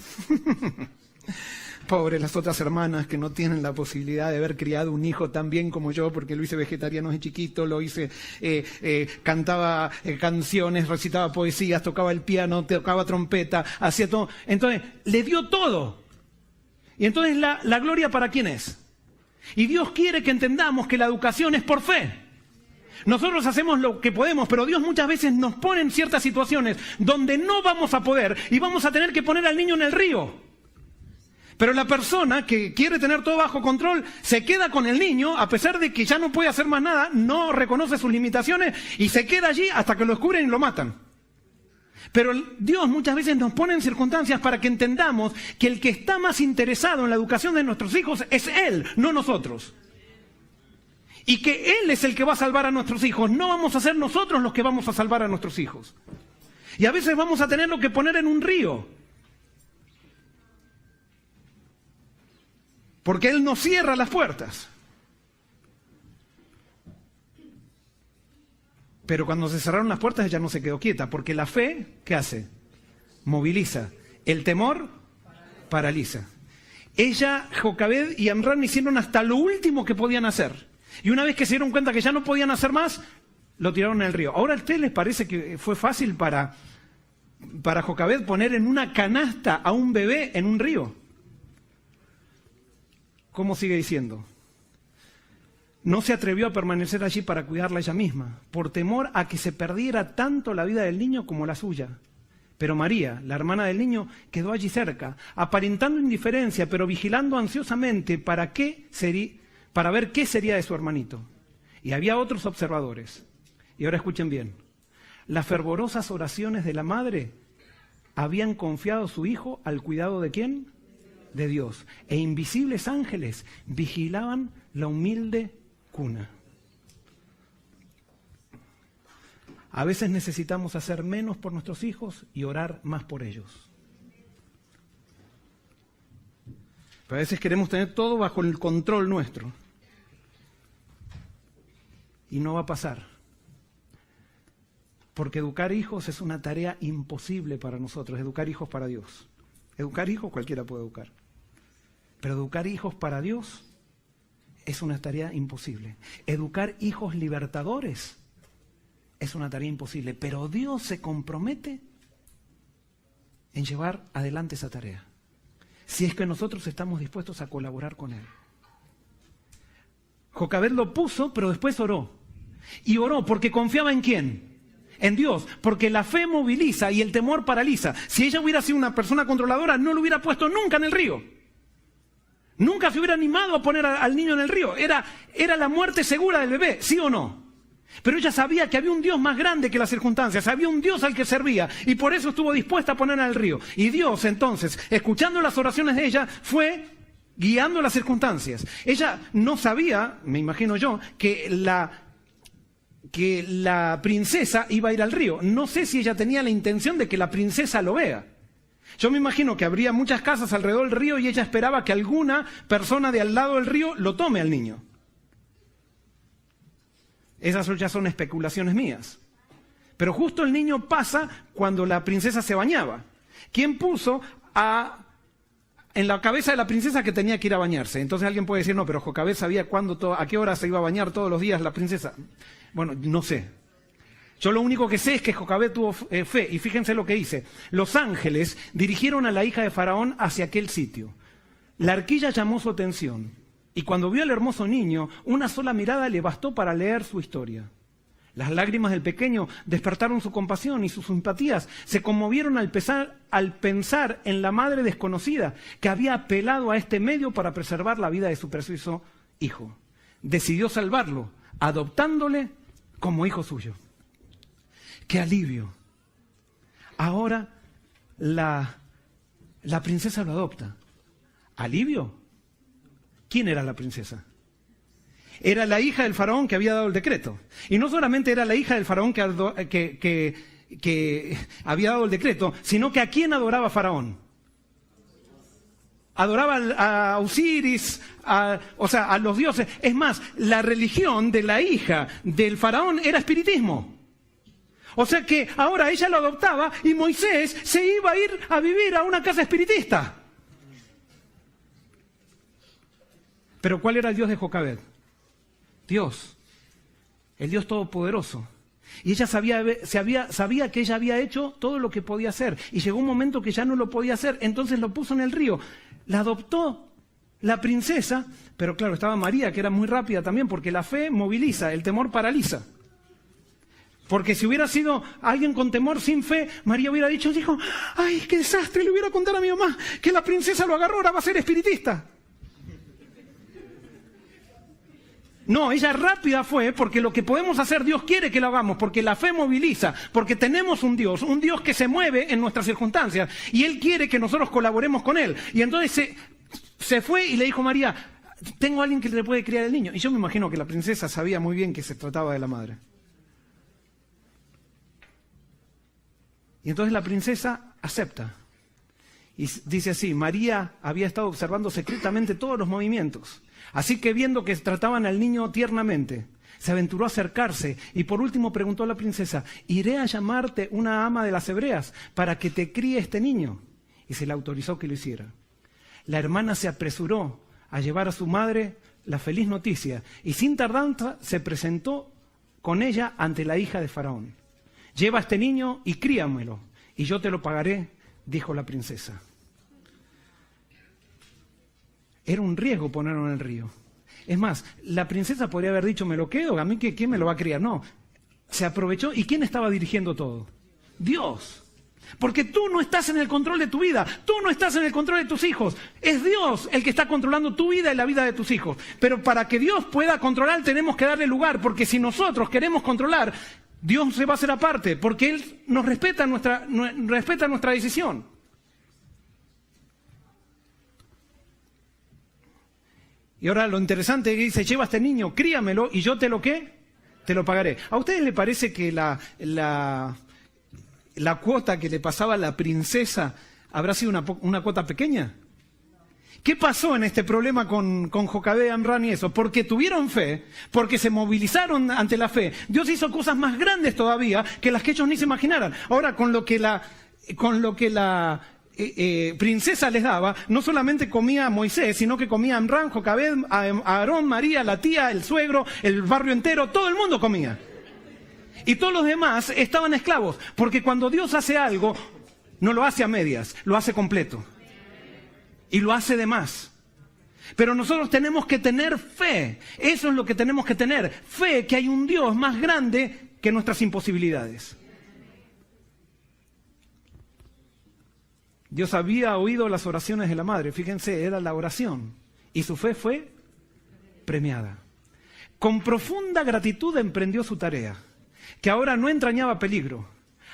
Pobres las otras hermanas que no tienen la posibilidad de haber criado un hijo tan bien como yo, porque lo hice vegetariano de chiquito, lo hice, cantaba canciones, recitaba poesías, tocaba el piano, tocaba trompeta, hacía todo. Entonces, le dio todo. Y entonces la gloria ¿para quién es? Y Dios quiere que entendamos que la educación es por fe. Nosotros hacemos lo que podemos, pero Dios muchas veces nos pone en ciertas situaciones donde no vamos a poder y vamos a tener que poner al niño en el río. Pero la persona que quiere tener todo bajo control se queda con el niño, a pesar de que ya no puede hacer más nada, no reconoce sus limitaciones y se queda allí hasta que lo descubren y lo matan. Pero Dios muchas veces nos pone en circunstancias para que entendamos que el que está más interesado en la educación de nuestros hijos es Él, no nosotros. Y que Él es el que va a salvar a nuestros hijos. No vamos a ser nosotros los que vamos a salvar a nuestros hijos. Y a veces vamos a tenerlo que poner en un río. Porque Él nos cierra las puertas. Pero cuando se cerraron las puertas ella no se quedó quieta. Porque la fe, ¿qué hace? Moviliza. El temor, paraliza. Ella, Jocabed y Amrad hicieron hasta lo último que podían hacer. Y una vez que se dieron cuenta que ya no podían hacer más, lo tiraron en el río. Ahora, ¿a ustedes les parece que fue fácil para para Jocabed poner en una canasta a un bebé en un río. ¿Cómo sigue diciendo? No se atrevió a permanecer allí para cuidarla ella misma, por temor a que se perdiera tanto la vida del niño como la suya. Pero María, la hermana del niño, quedó allí cerca, aparentando indiferencia, pero vigilando ansiosamente para ver qué sería de su hermanito. Y había otros observadores. Y ahora escuchen bien. Las fervorosas oraciones de la madre habían confiado a su hijo al cuidado ¿de quién? De Dios. E invisibles ángeles vigilaban la humilde cuna. A veces necesitamos hacer menos por nuestros hijos y orar más por ellos. Pero a veces queremos tener todo bajo el control nuestro. Y no va a pasar. Porque educar hijos es una tarea imposible para nosotros, educar hijos para Dios. Educar hijos cualquiera puede educar. Pero educar hijos para Dios es una tarea imposible. Educar hijos libertadores es una tarea imposible. Pero Dios se compromete en llevar adelante esa tarea. Si es que nosotros estamos dispuestos a colaborar con Él. Jocabed lo puso, pero después oró. Y oró porque confiaba ¿en quién? En Dios, porque la fe moviliza y el temor paraliza. Si ella hubiera sido una persona controladora, no lo hubiera puesto nunca en el río. Nunca se hubiera animado a poner al niño en el río. Era la muerte segura del bebé, ¿sí o no? Pero ella sabía que había un Dios más grande que las circunstancias, había un Dios al que servía, y por eso estuvo dispuesta a poner al río. Y Dios, entonces, escuchando las oraciones de ella, fue guiando las circunstancias. Ella no sabía, me imagino yo, que la princesa iba a ir al río. No sé si ella tenía la intención de que la princesa lo vea. Yo me imagino que habría muchas casas alrededor del río y ella esperaba que alguna persona de al lado del río lo tome al niño. Esas ya son especulaciones mías. Pero justo el niño pasa cuando la princesa se bañaba. ¿Quién puso en la cabeza de la princesa que tenía que ir a bañarse? Entonces alguien puede decir, no, pero Jocabed sabía a qué hora se iba a bañar todos los días la princesa. Bueno, no sé. Yo lo único que sé es que Jocabed tuvo fe, y fíjense lo que dice. Los ángeles dirigieron a la hija de Faraón hacia aquel sitio. La arquilla llamó su atención, y cuando vio al hermoso niño, una sola mirada le bastó para leer su historia. Las lágrimas del pequeño despertaron su compasión y sus simpatías se conmovieron al pensar en la madre desconocida que había apelado a este medio para preservar la vida de su precioso hijo. Decidió salvarlo, adoptándole como hijo suyo. ¡Qué alivio! Ahora la princesa lo adopta. ¿Alivio? ¿Quién era la princesa? Era la hija del faraón que había dado el decreto. Y no solamente era la hija del faraón que había dado el decreto, sino que ¿a quién adoraba Faraón? Adoraba a Osiris, a los dioses. Es más, la religión de la hija del faraón era espiritismo. O sea que ahora ella lo adoptaba y Moisés se iba a ir a vivir a una casa espiritista. Pero ¿cuál era el Dios de Jocabed? Dios, el Dios Todopoderoso. Y ella sabía que ella había hecho todo lo que podía hacer. Y llegó un momento que ya no lo podía hacer, entonces lo puso en el río. La adoptó la princesa, pero claro, estaba María, que era muy rápida también, porque la fe moviliza, el temor paraliza. Porque si hubiera sido alguien con temor, sin fe, María hubiera dicho, ¡ay, qué desastre! Le hubiera contado a mi mamá que la princesa lo agarró, ahora va a ser espiritista. No, ella rápida fue porque lo que podemos hacer Dios quiere que lo hagamos, porque la fe moviliza, porque tenemos un Dios que se mueve en nuestras circunstancias y Él quiere que nosotros colaboremos con Él. Y entonces se fue y le dijo a María, tengo a alguien que le puede criar el niño. Y yo me imagino que la princesa sabía muy bien que se trataba de la madre. Y entonces la princesa acepta. Y dice así, María había estado observando secretamente todos los movimientos. Así que viendo que trataban al niño tiernamente, se aventuró a acercarse y por último preguntó a la princesa, ¿iré a llamarte una ama de las hebreas para que te críe este niño? Y se le autorizó que lo hiciera. La hermana se apresuró a llevar a su madre la feliz noticia y sin tardanza se presentó con ella ante la hija de Faraón. Lleva a este niño y críamelo. y yo te lo pagaré, dijo la princesa. Era un riesgo ponerlo en el río. Es más, la princesa podría haber dicho, me lo quedo, a mí ¿quién me lo va a criar? No, se aprovechó. ¿Y quién estaba dirigiendo todo? Dios. Porque tú no estás en el control de tu vida, tú no estás en el control de tus hijos. Es Dios el que está controlando tu vida y la vida de tus hijos. Pero para que Dios pueda controlar tenemos que darle lugar, porque si nosotros queremos controlar, Dios se va a hacer aparte, porque Él nos respeta nuestra decisión. Y ahora lo interesante es que dice, lleva a este niño, críamelo y yo te lo pagaré. ¿A ustedes les parece que la cuota que le pasaba a la princesa habrá sido una cuota pequeña? ¿Qué pasó en este problema con Jocabed, Amram y eso? Porque tuvieron fe, porque se movilizaron ante la fe. Dios hizo cosas más grandes todavía que las que ellos ni se imaginaran. Ahora, con lo que la princesa les daba, no solamente comía Moisés, sino que comía Amram, Jocabed, Aarón, María, la tía, el suegro, el barrio entero, todo el mundo comía. Y todos los demás estaban esclavos, porque cuando Dios hace algo, no lo hace a medias, lo hace completo. Y lo hace de más. Pero nosotros tenemos que tener fe. Eso es lo que tenemos que tener. Fe que hay un Dios más grande que nuestras imposibilidades. Dios había oído las oraciones de la madre. Fíjense, era la oración. Y su fe fue premiada. Con profunda gratitud emprendió su tarea, que ahora no entrañaba peligro.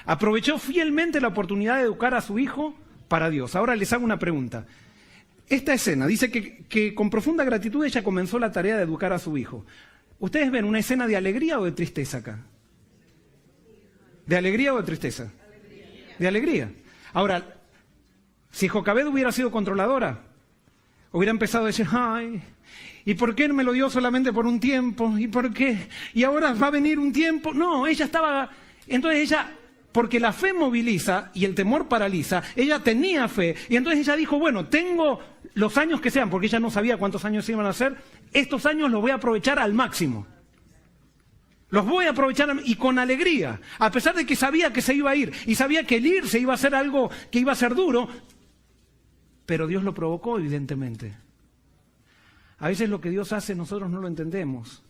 Aprovechó fielmente la oportunidad de educar a su hijo para Dios. Ahora les hago una pregunta. Esta escena dice que con profunda gratitud ella comenzó la tarea de educar a su hijo. ¿Ustedes ven una escena de alegría o de tristeza acá? ¿De alegría o de tristeza? De alegría. Ahora, si Jocabed hubiera sido controladora, hubiera empezado a decir, ay, ¿y por qué me lo dio solamente por un tiempo? ¿Y por qué? ¿Y ahora va a venir un tiempo? No, ella estaba... Entonces ella, porque la fe moviliza y el temor paraliza, ella tenía fe. Y entonces ella dijo, bueno, tengo los años que sean, porque ella no sabía cuántos años iban a ser, estos años los voy a aprovechar al máximo. Los voy a aprovechar y con alegría, a pesar de que sabía que se iba a ir y sabía que el irse iba a ser algo que iba a ser duro, pero Dios lo provocó evidentemente. A veces lo que Dios hace nosotros no lo entendemos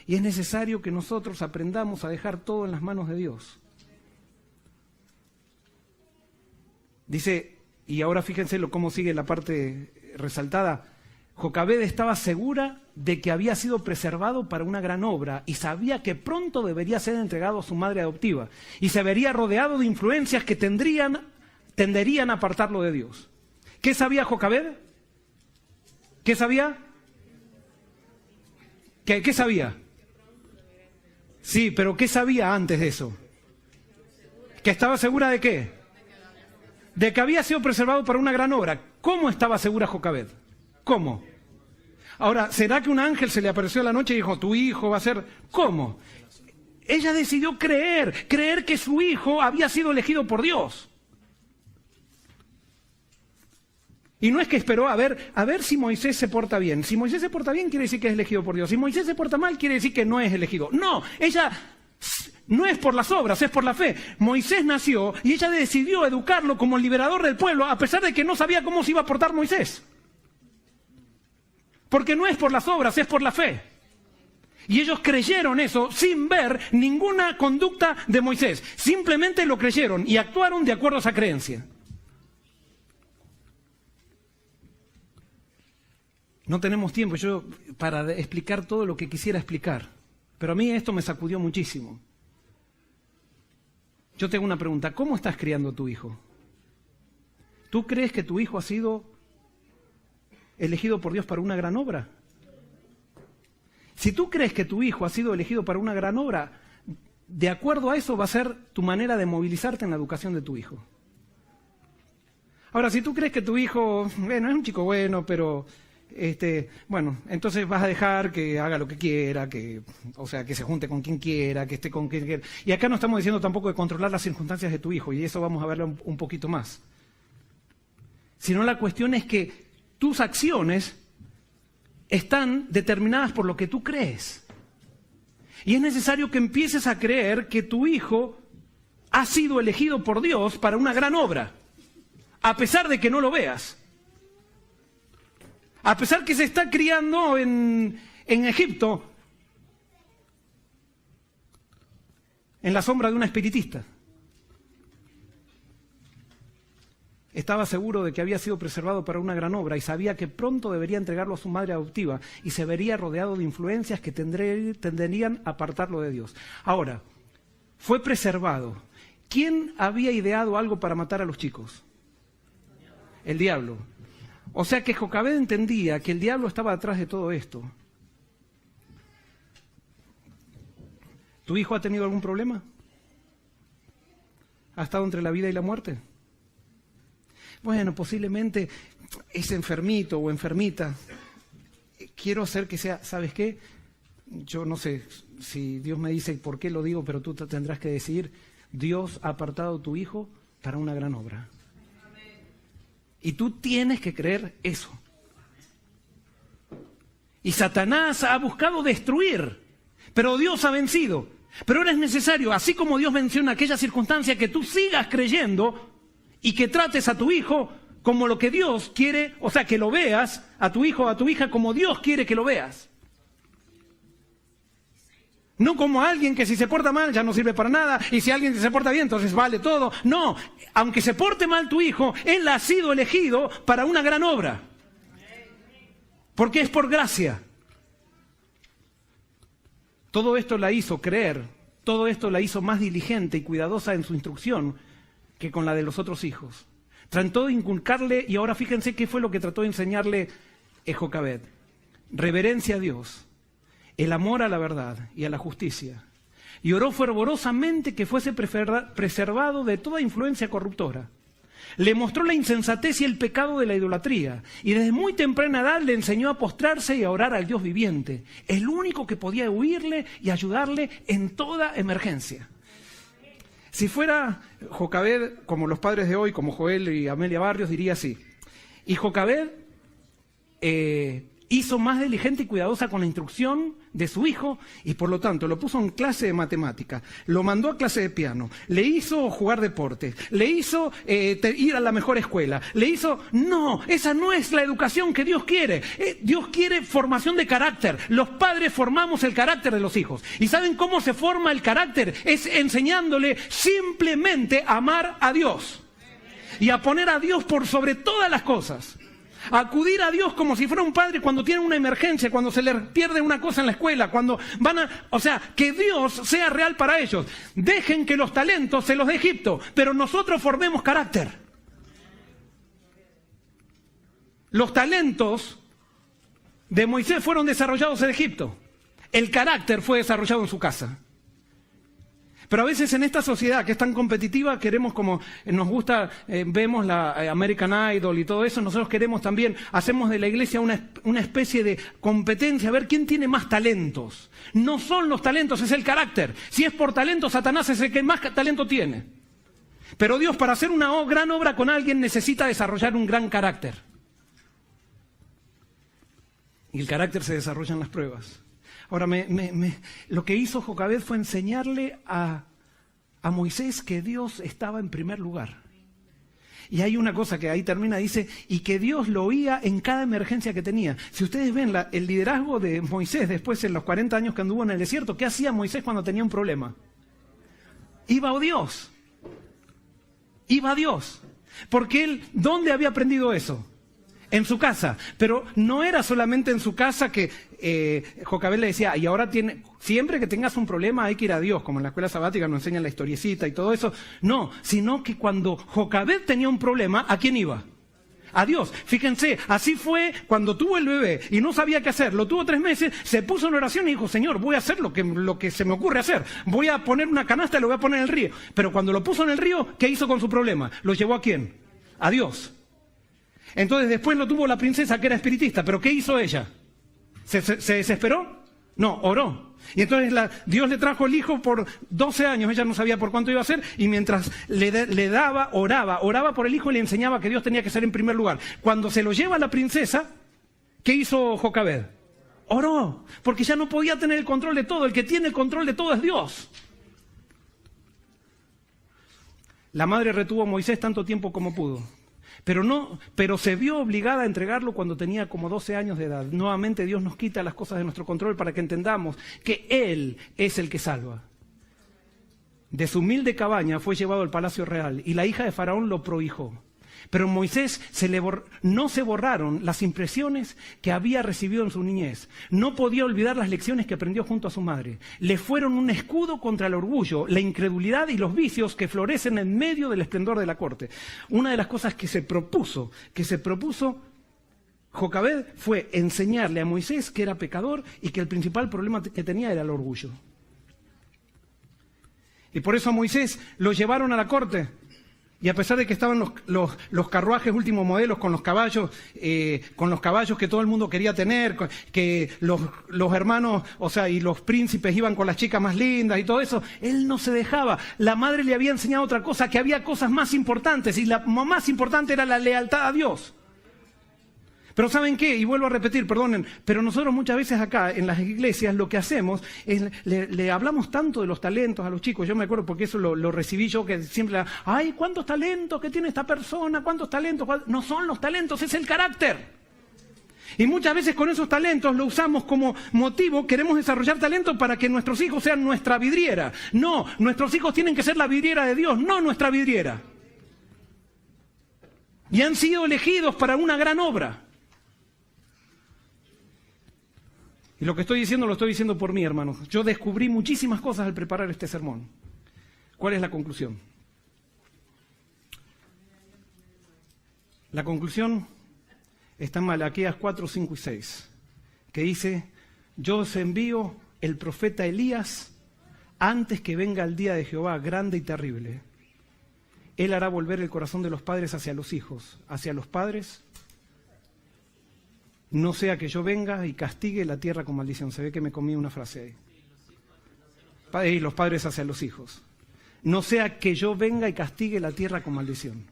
y es necesario que nosotros aprendamos a dejar todo en las manos de Dios. Dice, y ahora fíjense cómo sigue la parte resaltada, Jocabed estaba segura de que había sido preservado para una gran obra y sabía que pronto debería ser entregado a su madre adoptiva y se vería rodeado de influencias que tenderían a apartarlo de Dios. ¿Qué sabía Jocabed? ¿Qué sabía? ¿Qué sabía? Sí, pero ¿qué sabía antes de eso? ¿Que estaba segura de qué? De que había sido preservado para una gran obra. ¿Cómo estaba segura Jocabed? ¿Cómo? Ahora, ¿será que un ángel se le apareció a la noche y dijo, tu hijo va a ser? ¿Cómo? Ella decidió creer que su hijo había sido elegido por Dios. Y no es que esperó a ver si Moisés se porta bien. Si Moisés se porta bien, quiere decir que es elegido por Dios. Si Moisés se porta mal, quiere decir que no es elegido. No, ella no es por las obras, es por la fe. Moisés nació y ella decidió educarlo como el liberador del pueblo, a pesar de que no sabía cómo se iba a portar Moisés. Porque no es por las obras, es por la fe. Y ellos creyeron eso sin ver ninguna conducta de Moisés. Simplemente lo creyeron y actuaron de acuerdo a esa creencia. No tenemos tiempo para explicar todo lo que quisiera explicar, pero a mí esto me sacudió muchísimo. Yo te hago una pregunta, ¿cómo estás criando a tu hijo? ¿Tú crees que tu hijo ha sido elegido por Dios para una gran obra? Si tú crees que tu hijo ha sido elegido para una gran obra, de acuerdo a eso va a ser tu manera de movilizarte en la educación de tu hijo. Ahora, si tú crees que tu hijo, bueno, es un chico bueno, pero... bueno, entonces vas a dejar que haga lo que quiera, que se junte con quien quiera, que esté con quien quiera. Y acá no estamos diciendo tampoco de controlar las circunstancias de tu hijo, y eso vamos a verlo un poquito más. Sino la cuestión es que tus acciones están determinadas por lo que tú crees. Y es necesario que empieces a creer que tu hijo has sido elegido por Dios para una gran obra, a pesar de que no lo veas. A pesar que se está criando en Egipto, en la sombra de una espiritista. Estaba seguro de que había sido preservado para una gran obra y sabía que pronto debería entregarlo a su madre adoptiva y se vería rodeado de influencias que tenderían a apartarlo de Dios. Ahora, fue preservado. ¿Quién había ideado algo para matar a los chicos? El diablo. O sea que Jocabed entendía que el diablo estaba detrás de todo esto. ¿Tu hijo ha tenido algún problema? ¿Ha estado entre la vida y la muerte? Bueno, posiblemente es enfermito o enfermita. Quiero hacer que sea, ¿sabes qué? Yo no sé si Dios me dice por qué lo digo, pero tú tendrás que decidir. Dios ha apartado a tu hijo para una gran obra. Y tú tienes que creer eso. Y Satanás ha buscado destruir, pero Dios ha vencido. Pero ahora es necesario, así como Dios venció en aquella circunstancia, que tú sigas creyendo y que trates a tu hijo como lo que Dios quiere, o sea, que lo veas, a tu hijo o a tu hija como Dios quiere que lo veas. No como alguien que si se porta mal ya no sirve para nada, y si alguien se porta bien entonces vale todo. No, aunque se porte mal tu hijo, él ha sido elegido para una gran obra. Porque es por gracia. Todo esto la hizo creer, todo esto la hizo más diligente y cuidadosa en su instrucción que con la de los otros hijos. Trató de inculcarle, y ahora fíjense qué fue lo que trató de enseñarle Jocabed. Reverencia a Dios, el amor a la verdad y a la justicia. Y oró fervorosamente que fuese preservado de toda influencia corruptora. Le mostró la insensatez y el pecado de la idolatría, y desde muy temprana edad le enseñó a postrarse y a orar al Dios viviente, el único que podía huirle y ayudarle en toda emergencia. Si fuera Jocabed como los padres de hoy, como Joel y Amelia Barrios, diría así. Y Jocabed hizo más diligente y cuidadosa con la instrucción de su hijo y por lo tanto lo puso en clase de matemática, lo mandó a clase de piano, le hizo jugar deportes, le hizo ir a la mejor escuela, le hizo... No, esa no es la educación que Dios quiere. Dios quiere formación de carácter. Los padres formamos el carácter de los hijos. ¿Y saben cómo se forma el carácter? Es enseñándole simplemente a amar a Dios y a poner a Dios por sobre todas las cosas. Acudir a Dios como si fuera un padre cuando tiene una emergencia, cuando se les pierde una cosa en la escuela, cuando van a... O sea, que Dios sea real para ellos. Dejen que los talentos se los dé Egipto, pero nosotros formemos carácter. Los talentos de Moisés fueron desarrollados en Egipto. El carácter fue desarrollado en su casa. Pero a veces en esta sociedad que es tan competitiva, queremos, como nos gusta, vemos la American Idol y todo eso, nosotros queremos también, hacemos de la iglesia una especie de competencia, a ver quién tiene más talentos. No son los talentos, es el carácter. Si es por talento, Satanás es el que más talento tiene. Pero Dios, para hacer una gran obra con alguien, necesita desarrollar un gran carácter. Y el carácter se desarrolla en las pruebas. Ahora, lo que hizo Jocabed fue enseñarle a Moisés que Dios estaba en primer lugar. Y hay una cosa que ahí termina, dice, y que Dios lo oía en cada emergencia que tenía. Si ustedes ven el liderazgo de Moisés después en los 40 años que anduvo en el desierto, ¿qué hacía Moisés cuando tenía un problema? Iba a Dios. Iba a Dios. Porque él, ¿dónde había aprendido eso? En su casa, pero no era solamente en su casa que Jocabed le decía, y ahora siempre que tengas un problema hay que ir a Dios, como en la escuela sabática nos enseñan la historiecita y todo eso. No, sino que cuando Jocabed tenía un problema, ¿a quién iba? A Dios. Fíjense, así fue cuando tuvo el bebé y no sabía qué hacer, lo tuvo 3 meses, se puso en oración y dijo, Señor, voy a hacer lo que se me ocurre hacer, voy a poner una canasta y lo voy a poner en el río. Pero cuando lo puso en el río, ¿qué hizo con su problema? ¿Lo llevó a quién? A Dios. Entonces después lo tuvo la princesa que era espiritista, pero ¿qué hizo ella? ¿Se desesperó? No, oró. Y entonces Dios le trajo el hijo por 12 años, ella no sabía por cuánto iba a ser, y mientras le daba, oraba por el hijo y le enseñaba que Dios tenía que ser en primer lugar. Cuando se lo lleva a la princesa, ¿qué hizo Jocabed? Oró, porque ya no podía tener el control de todo, el que tiene el control de todo es Dios. La madre retuvo a Moisés tanto tiempo como pudo. Pero se vio obligada a entregarlo cuando tenía como 12 años de edad. Nuevamente Dios nos quita las cosas de nuestro control para que entendamos que Él es el que salva. De su humilde cabaña fue llevado al palacio real y la hija de Faraón lo prohijó. Pero en Moisés no se borraron las impresiones que había recibido en su niñez. No podía olvidar las lecciones que aprendió junto a su madre. Le fueron un escudo contra el orgullo, la incredulidad y los vicios que florecen en medio del esplendor de la corte. Una de las cosas que se propuso Jocabed fue enseñarle a Moisés que era pecador y que el principal problema que tenía era el orgullo. Y por eso a Moisés lo llevaron a la corte. Y a pesar de que estaban los carruajes últimos modelos con los caballos que todo el mundo quería tener, que los hermanos, y los príncipes iban con las chicas más lindas y todo eso, él no se dejaba. La madre le había enseñado otra cosa, que había cosas más importantes, y la más importante era la lealtad a Dios. Pero ¿saben qué? Y vuelvo a repetir, perdonen, pero nosotros muchas veces acá en las iglesias lo que hacemos es le hablamos tanto de los talentos a los chicos. Yo me acuerdo porque eso lo recibí yo, que siempre, ¡ay, cuántos talentos que tiene esta persona! ¿Cuántos talentos? No son los talentos, es el carácter. Y muchas veces con esos talentos lo usamos como motivo, queremos desarrollar talentos para que nuestros hijos sean nuestra vidriera. No, nuestros hijos tienen que ser la vidriera de Dios, no nuestra vidriera. Y han sido elegidos para una gran obra. Y lo que estoy diciendo lo estoy diciendo por mí, hermanos. Yo descubrí muchísimas cosas al preparar este sermón. ¿Cuál es la conclusión? La conclusión está en Malaquías 4, 5 y 6, que dice, yo os envío el profeta Elías antes que venga el día de Jehová, grande y terrible. Él hará volver el corazón de los padres hacia los hijos, hacia los padres. No sea que yo venga y castigue la tierra con maldición. Se ve que me comí una frase ahí. Y los padres hacia los hijos. No sea que yo venga y castigue la tierra con maldición.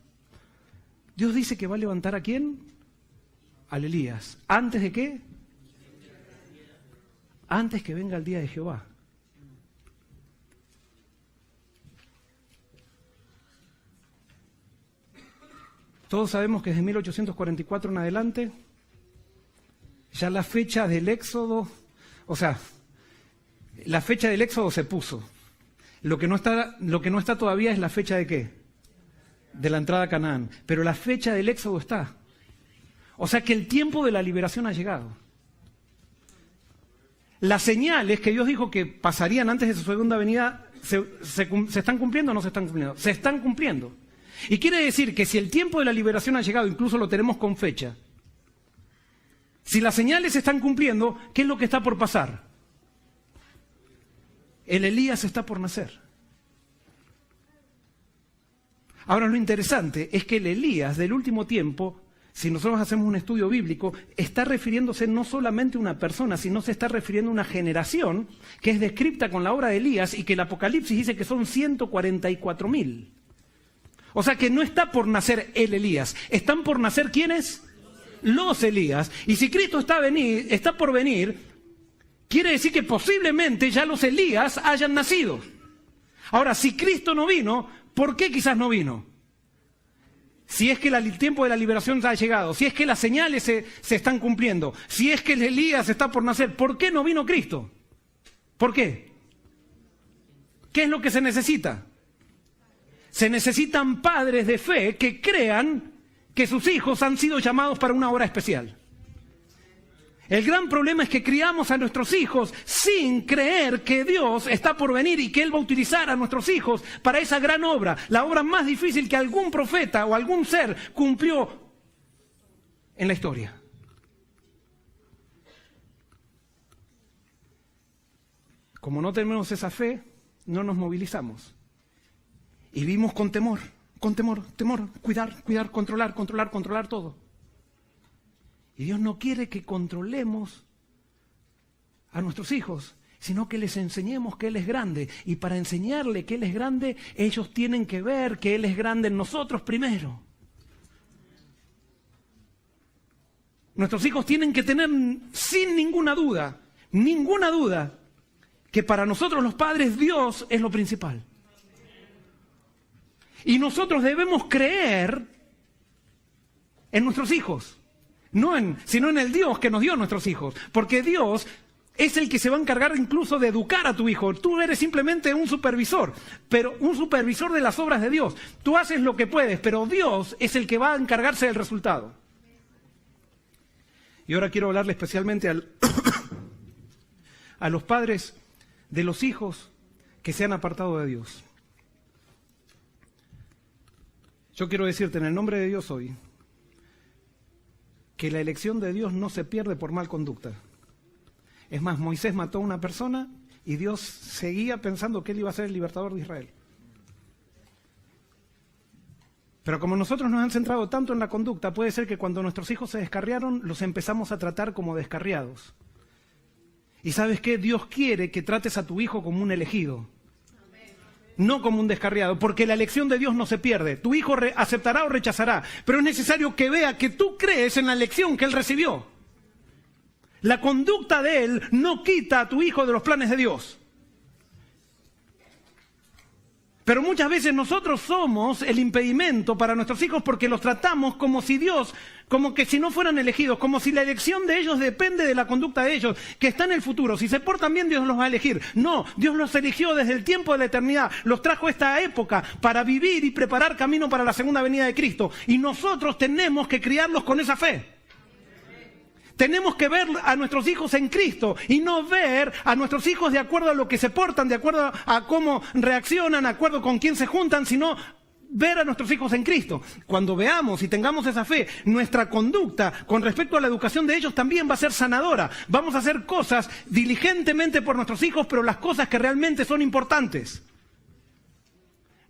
Dios dice que va a levantar ¿a quién? Al Elías. ¿Antes de qué? Antes que venga el día de Jehová. Todos sabemos que desde 1844 en adelante, ya la fecha del Éxodo, la fecha del Éxodo se puso. Lo que no está todavía es la fecha de ¿qué? De la entrada a Canaán. Pero la fecha del Éxodo está. O sea que el tiempo de la liberación ha llegado. Las señales que Dios dijo que pasarían antes de su segunda venida, ¿se están cumpliendo o no se están cumpliendo? Se están cumpliendo. Y quiere decir que si el tiempo de la liberación ha llegado, incluso lo tenemos con fecha, si las señales se están cumpliendo, ¿qué es lo que está por pasar? El Elías está por nacer. Ahora lo interesante es que el Elías del último tiempo, si nosotros hacemos un estudio bíblico, está refiriéndose no solamente a una persona, sino se está refiriendo a una generación que es descripta con la obra de Elías y que el Apocalipsis dice que son 144.000. O sea que no está por nacer el Elías, están por nacer ¿quiénes? Los Elías. Y si Cristo está por venir, quiere decir que posiblemente ya los Elías hayan nacido. Ahora, si Cristo no vino, ¿por qué quizás no vino? Si es que el tiempo de la liberación ya ha llegado, si es que las señales se están cumpliendo, si es que el Elías está por nacer, ¿por qué no vino Cristo? ¿Por qué? ¿Qué es lo que se necesita? Se necesitan padres de fe que crean que sus hijos han sido llamados para una obra especial. El gran problema es que criamos a nuestros hijos sin creer que Dios está por venir y que Él va a utilizar a nuestros hijos para esa gran obra, la obra más difícil que algún profeta o algún ser cumplió en la historia. Como no tenemos esa fe, no nos movilizamos. Y vivimos con temor, cuidar, controlar todo. Y Dios no quiere que controlemos a nuestros hijos, sino que les enseñemos que Él es grande. Y para enseñarle que Él es grande, ellos tienen que ver que Él es grande en nosotros primero. Nuestros hijos tienen que tener sin ninguna duda, que para nosotros los padres Dios es lo principal. Y nosotros debemos creer en nuestros hijos, sino en el Dios que nos dio a nuestros hijos. Porque Dios es el que se va a encargar incluso de educar a tu hijo. Tú eres simplemente un supervisor, pero un supervisor de las obras de Dios. Tú haces lo que puedes, pero Dios es el que va a encargarse del resultado. Y ahora quiero hablarle especialmente a los padres de los hijos que se han apartado de Dios. Yo quiero decirte en el nombre de Dios hoy que la elección de Dios no se pierde por mal conducta. Es más, Moisés mató a una persona y Dios seguía pensando que él iba a ser el libertador de Israel. Pero como nosotros nos han centrado tanto en la conducta, puede ser que cuando nuestros hijos se descarriaron, los empezamos a tratar como descarriados. ¿Y sabes qué? Dios quiere que trates a tu hijo como un elegido, no como un descarriado, porque la elección de Dios no se pierde. Tu hijo aceptará o rechazará, pero es necesario que vea que tú crees en la elección que él recibió. La conducta de él no quita a tu hijo de los planes de Dios. Pero muchas veces nosotros somos el impedimento para nuestros hijos porque los tratamos como que si no fueran elegidos, como si la elección de ellos depende de la conducta de ellos, que está en el futuro. Si se portan bien, Dios los va a elegir. No, Dios los eligió desde el tiempo de la eternidad, los trajo a esta época para vivir y preparar camino para la segunda venida de Cristo. Y nosotros tenemos que criarlos con esa fe. Tenemos que ver a nuestros hijos en Cristo y no ver a nuestros hijos de acuerdo a lo que se portan, de acuerdo a cómo reaccionan, de acuerdo con quién se juntan, sino ver a nuestros hijos en Cristo. Cuando veamos y tengamos esa fe, nuestra conducta con respecto a la educación de ellos también va a ser sanadora. Vamos a hacer cosas diligentemente por nuestros hijos, pero las cosas que realmente son importantes.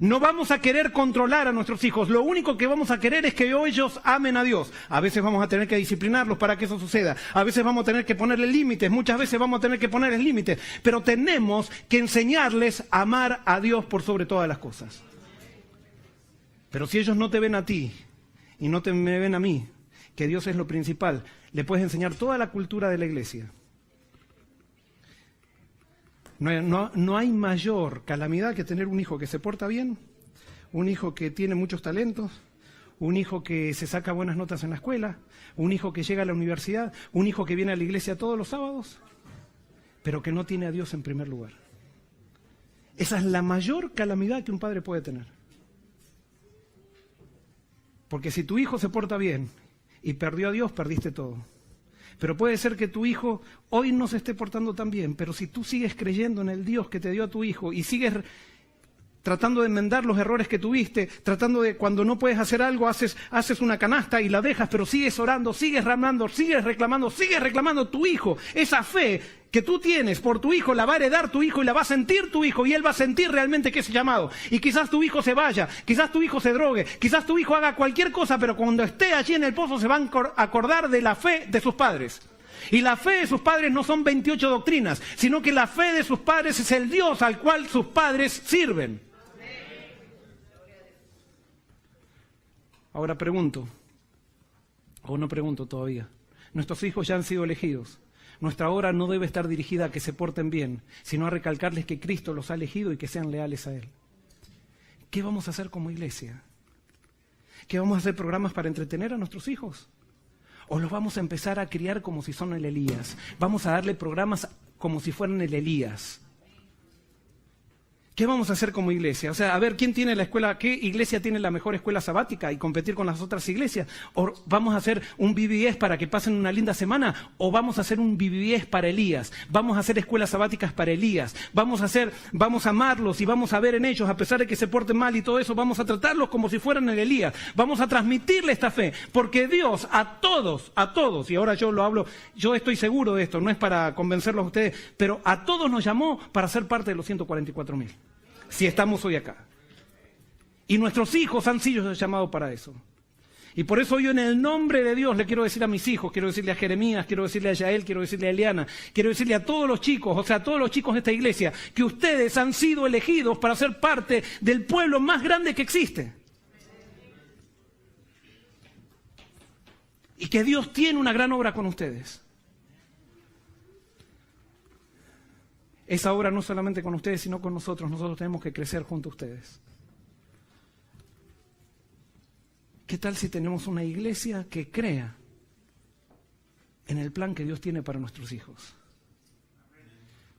No vamos a querer controlar a nuestros hijos. Lo único que vamos a querer es que ellos amen a Dios. A veces vamos a tener que disciplinarlos para que eso suceda. A veces vamos a tener que ponerles límites. Muchas veces vamos a tener que ponerles límites. Pero tenemos que enseñarles a amar a Dios por sobre todas las cosas. Pero si ellos no te ven a ti y no me ven a mí, que Dios es lo principal, le puedes enseñar toda la cultura de la iglesia. No hay mayor calamidad que tener un hijo que se porta bien, un hijo que tiene muchos talentos, un hijo que se saca buenas notas en la escuela, un hijo que llega a la universidad, un hijo que viene a la iglesia todos los sábados, pero que no tiene a Dios en primer lugar. Esa es la mayor calamidad que un padre puede tener. Porque si tu hijo se porta bien y perdió a Dios, perdiste todo. Pero puede ser que tu hijo hoy no se esté portando tan bien, pero si tú sigues creyendo en el Dios que te dio a tu hijo y sigues tratando de enmendar los errores que tuviste, tratando de cuando no puedes hacer algo, haces una canasta y la dejas, pero sigues orando, sigues ramando, sigues reclamando tu hijo. Esa fe que tú tienes por tu hijo la va a heredar tu hijo y la va a sentir tu hijo y él va a sentir realmente que es llamado. Y quizás tu hijo se vaya, quizás tu hijo se drogue, quizás tu hijo haga cualquier cosa, pero cuando esté allí en el pozo se va a acordar de la fe de sus padres. Y la fe de sus padres no son 28 doctrinas, sino que la fe de sus padres es el Dios al cual sus padres sirven. Ahora pregunto, o no pregunto todavía, nuestros hijos ya han sido elegidos. Nuestra obra no debe estar dirigida a que se porten bien, sino a recalcarles que Cristo los ha elegido y que sean leales a Él. ¿Qué vamos a hacer como iglesia? ¿Qué vamos a hacer programas para entretener a nuestros hijos? ¿O los vamos a empezar a criar como si son el Elías? Vamos a darle programas como si fueran el Elías. ¿Qué vamos a hacer como iglesia? O sea, a ver, ¿quién tiene la escuela? ¿Qué iglesia tiene la mejor escuela sabática y competir con las otras iglesias? ¿O vamos a hacer un BBS para que pasen una linda semana? ¿O vamos a hacer un BBS para Elías? Vamos a hacer escuelas sabáticas para Elías. Vamos a amarlos y vamos a ver en ellos, a pesar de que se porten mal y todo eso, vamos a tratarlos como si fueran el Elías. Vamos a transmitirle esta fe, porque Dios a todos, y ahora yo lo hablo, yo estoy seguro de esto, no es para convencerlos a ustedes, pero a todos nos llamó para ser parte de los 144.000. Si estamos hoy acá. Y nuestros hijos han sido llamados para eso. Y por eso yo en el nombre de Dios le quiero decir a mis hijos, quiero decirle a Jeremías, quiero decirle a Yael, quiero decirle a Eliana, quiero decirle a todos los chicos, o sea, a todos los chicos de esta iglesia, que ustedes han sido elegidos para ser parte del pueblo más grande que existe. Y que Dios tiene una gran obra con ustedes. Esa obra no solamente con ustedes, sino con nosotros. Nosotros tenemos que crecer junto a ustedes. ¿Qué tal si tenemos una iglesia que crea en el plan que Dios tiene para nuestros hijos?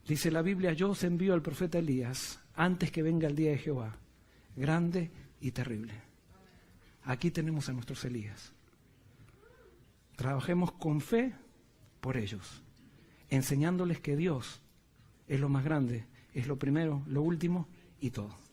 Dice la Biblia, yo os envío al profeta Elías antes que venga el día de Jehová, grande y terrible. Aquí tenemos a nuestros Elías. Trabajemos con fe por ellos, enseñándoles que Dios es lo más grande, es lo primero, lo último y todo.